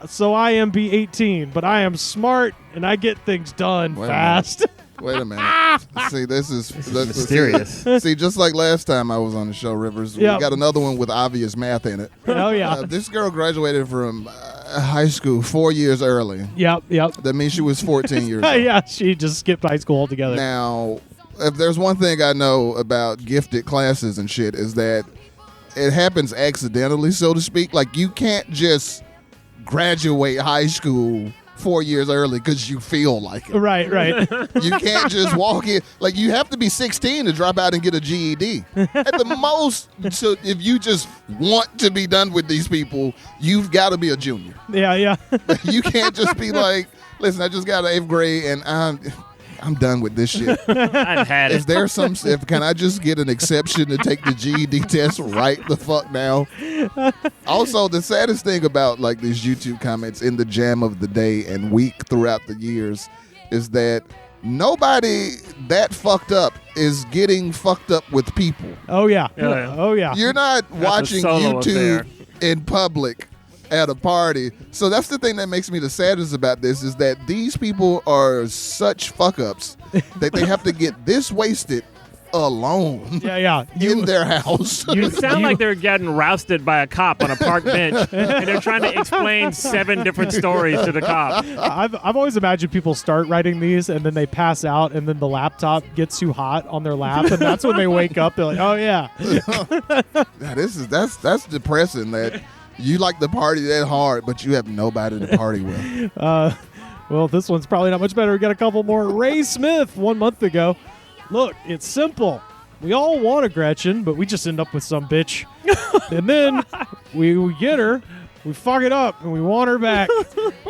So I am be 18, but I am smart, and I get things done Wait a fast. Wait a minute. See, this is mysterious. See, just like last time I was on the show, Rivers, Yep. we got another one with obvious math in it. Oh, yeah. This girl graduated from high school 4 years early. Yep. That means she was 14 years old. Yeah, she just skipped high school altogether. Now, if there's one thing I know about gifted classes and shit is that it happens accidentally, so to speak. Like, you can't just graduate high school 4 years early because you feel like it. Right. You can't just walk in. Like, you have to be 16 to drop out and get a GED. At the most, so if you just want to be done with these people, you've got to be a junior. Yeah. You can't just be like, listen, I just got an 8th grade and I'm done with this shit. I've had Is it. there can I just get an exception to take the GED test right the fuck now? Also, the saddest thing about like these YouTube comments in the jam of the day and week throughout the years is that nobody that fucked up is getting fucked up with people. Oh, yeah. Yeah. Oh, yeah. You're not watching solo YouTube affair. in public at a party. So that's the thing that makes me the saddest about this is that these people are such fuck ups that they have to get this wasted alone Yeah. in their house. You sound like they're getting rousted by a cop on a park bench, and they're trying to explain 7 different stories to the cop. I've always imagined people start writing these and then they pass out and then the laptop gets too hot on their lap and that's when they wake up. They're like, oh, yeah. Now, that's depressing that you like the party that hard, but you have nobody to party with. Well, this one's probably not much better. We got a couple more. Ray Smith, 1 month ago. Look, it's simple. We all want a Gretchen, but we just end up with some bitch. And then we get her, we fuck it up, and we want her back.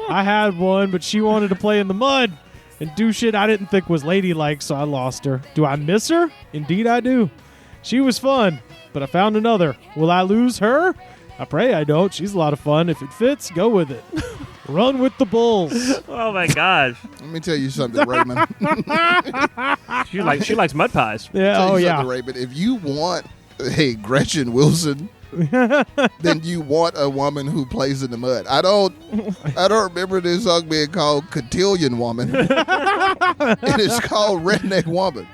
I had one, but she wanted to play in the mud and do shit I didn't think was ladylike, so I lost her. Do I miss her? Indeed I do. She was fun, but I found another. Will I lose her? I pray I don't. She's a lot of fun. If it fits, go with it. Run with the bulls. Oh my gosh, Let me tell you something, Raymond. she likes mud pies. Yeah. Tell Oh, you yeah. something, Raymond. If you want a Gretchen Wilson, then you want a woman who plays in the mud. I don't remember this song being called Cotillion Woman. It is called Redneck Woman.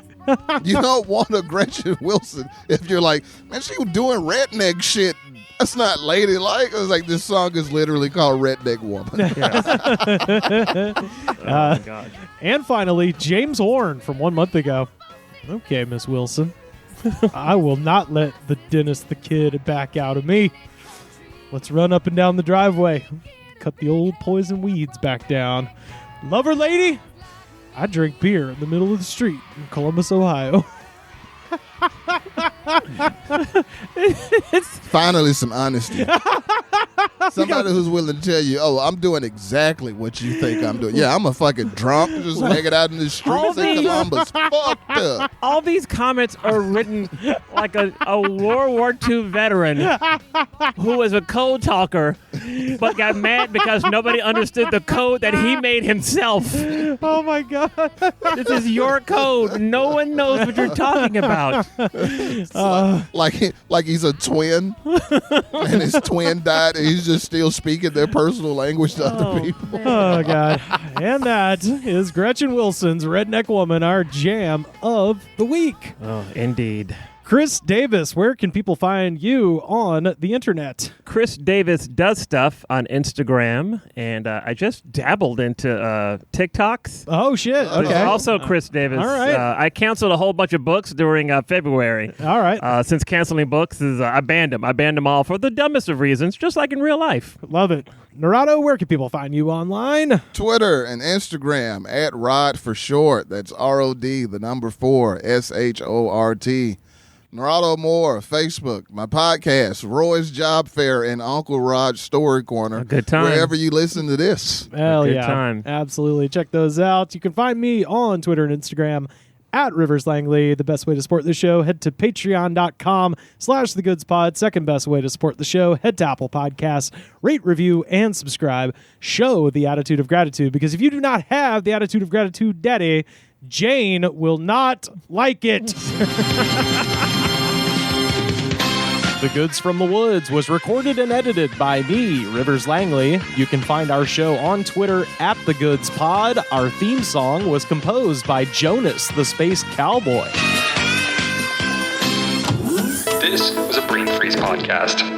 You don't want a Gretchen Wilson if you're like, man, she was doing redneck shit. That's not ladylike. I was like, this song is literally called Redneck Woman. Oh my god. And finally, James Horn from 1 month ago. Okay, Miss Wilson. I will not let the dentist the kid back out of me. Let's run up and down the driveway. Cut the old poison weeds back down. Lover lady? I drink beer in the middle of the street in Columbus, Ohio. Finally, some honesty. Somebody who's willing to tell you, oh, I'm doing exactly what you think I'm doing. Yeah, I'm a fucking drunk, just hanging out in the streets in Columbus. Fucked up. All these comments are written like a World War II veteran who was a code talker but got mad because nobody understood the code that he made himself. Oh, my God. This is your code. No one knows what you're talking about. Like he's a twin, and his twin died, and he's just still speaking their personal language to other people. Oh, God. And that is Gretchen Wilson's Redneck Woman, our jam of the week. Oh, indeed. Chris Davis, where can people find you on the internet? Chris Davis does stuff on Instagram, and I just dabbled into TikToks. Oh, shit. But Okay. Also, Chris Davis. All right. I canceled a whole bunch of books during February. All right. Since canceling books is I banned them. I banned them all for the dumbest of reasons, just like in real life. Love it. Narado, where can people find you online? Twitter and Instagram at Rod for short. That's ROD, the number 4, SHORT. Narado Moore, Facebook, my podcast, Roy's Job Fair, and Uncle Rod's Story Corner. A good time. Wherever you listen to this. Hell Good yeah. time. Absolutely. Check those out. You can find me on Twitter and Instagram at Rivers Langley. The best way to support the show, head to patreon.com/thegoodspod. Second best way to support the show, head to Apple Podcasts, rate, review, and subscribe. Show the attitude of gratitude, because if you do not have the attitude of gratitude, Daddy, Jane will not like it. The Goods from the Woods was recorded and edited by me, Rivers Langley. You can find our show on Twitter at The Goods Pod. Our theme song was composed by Jonas, the Space Cowboy. This was a Brain Freeze podcast.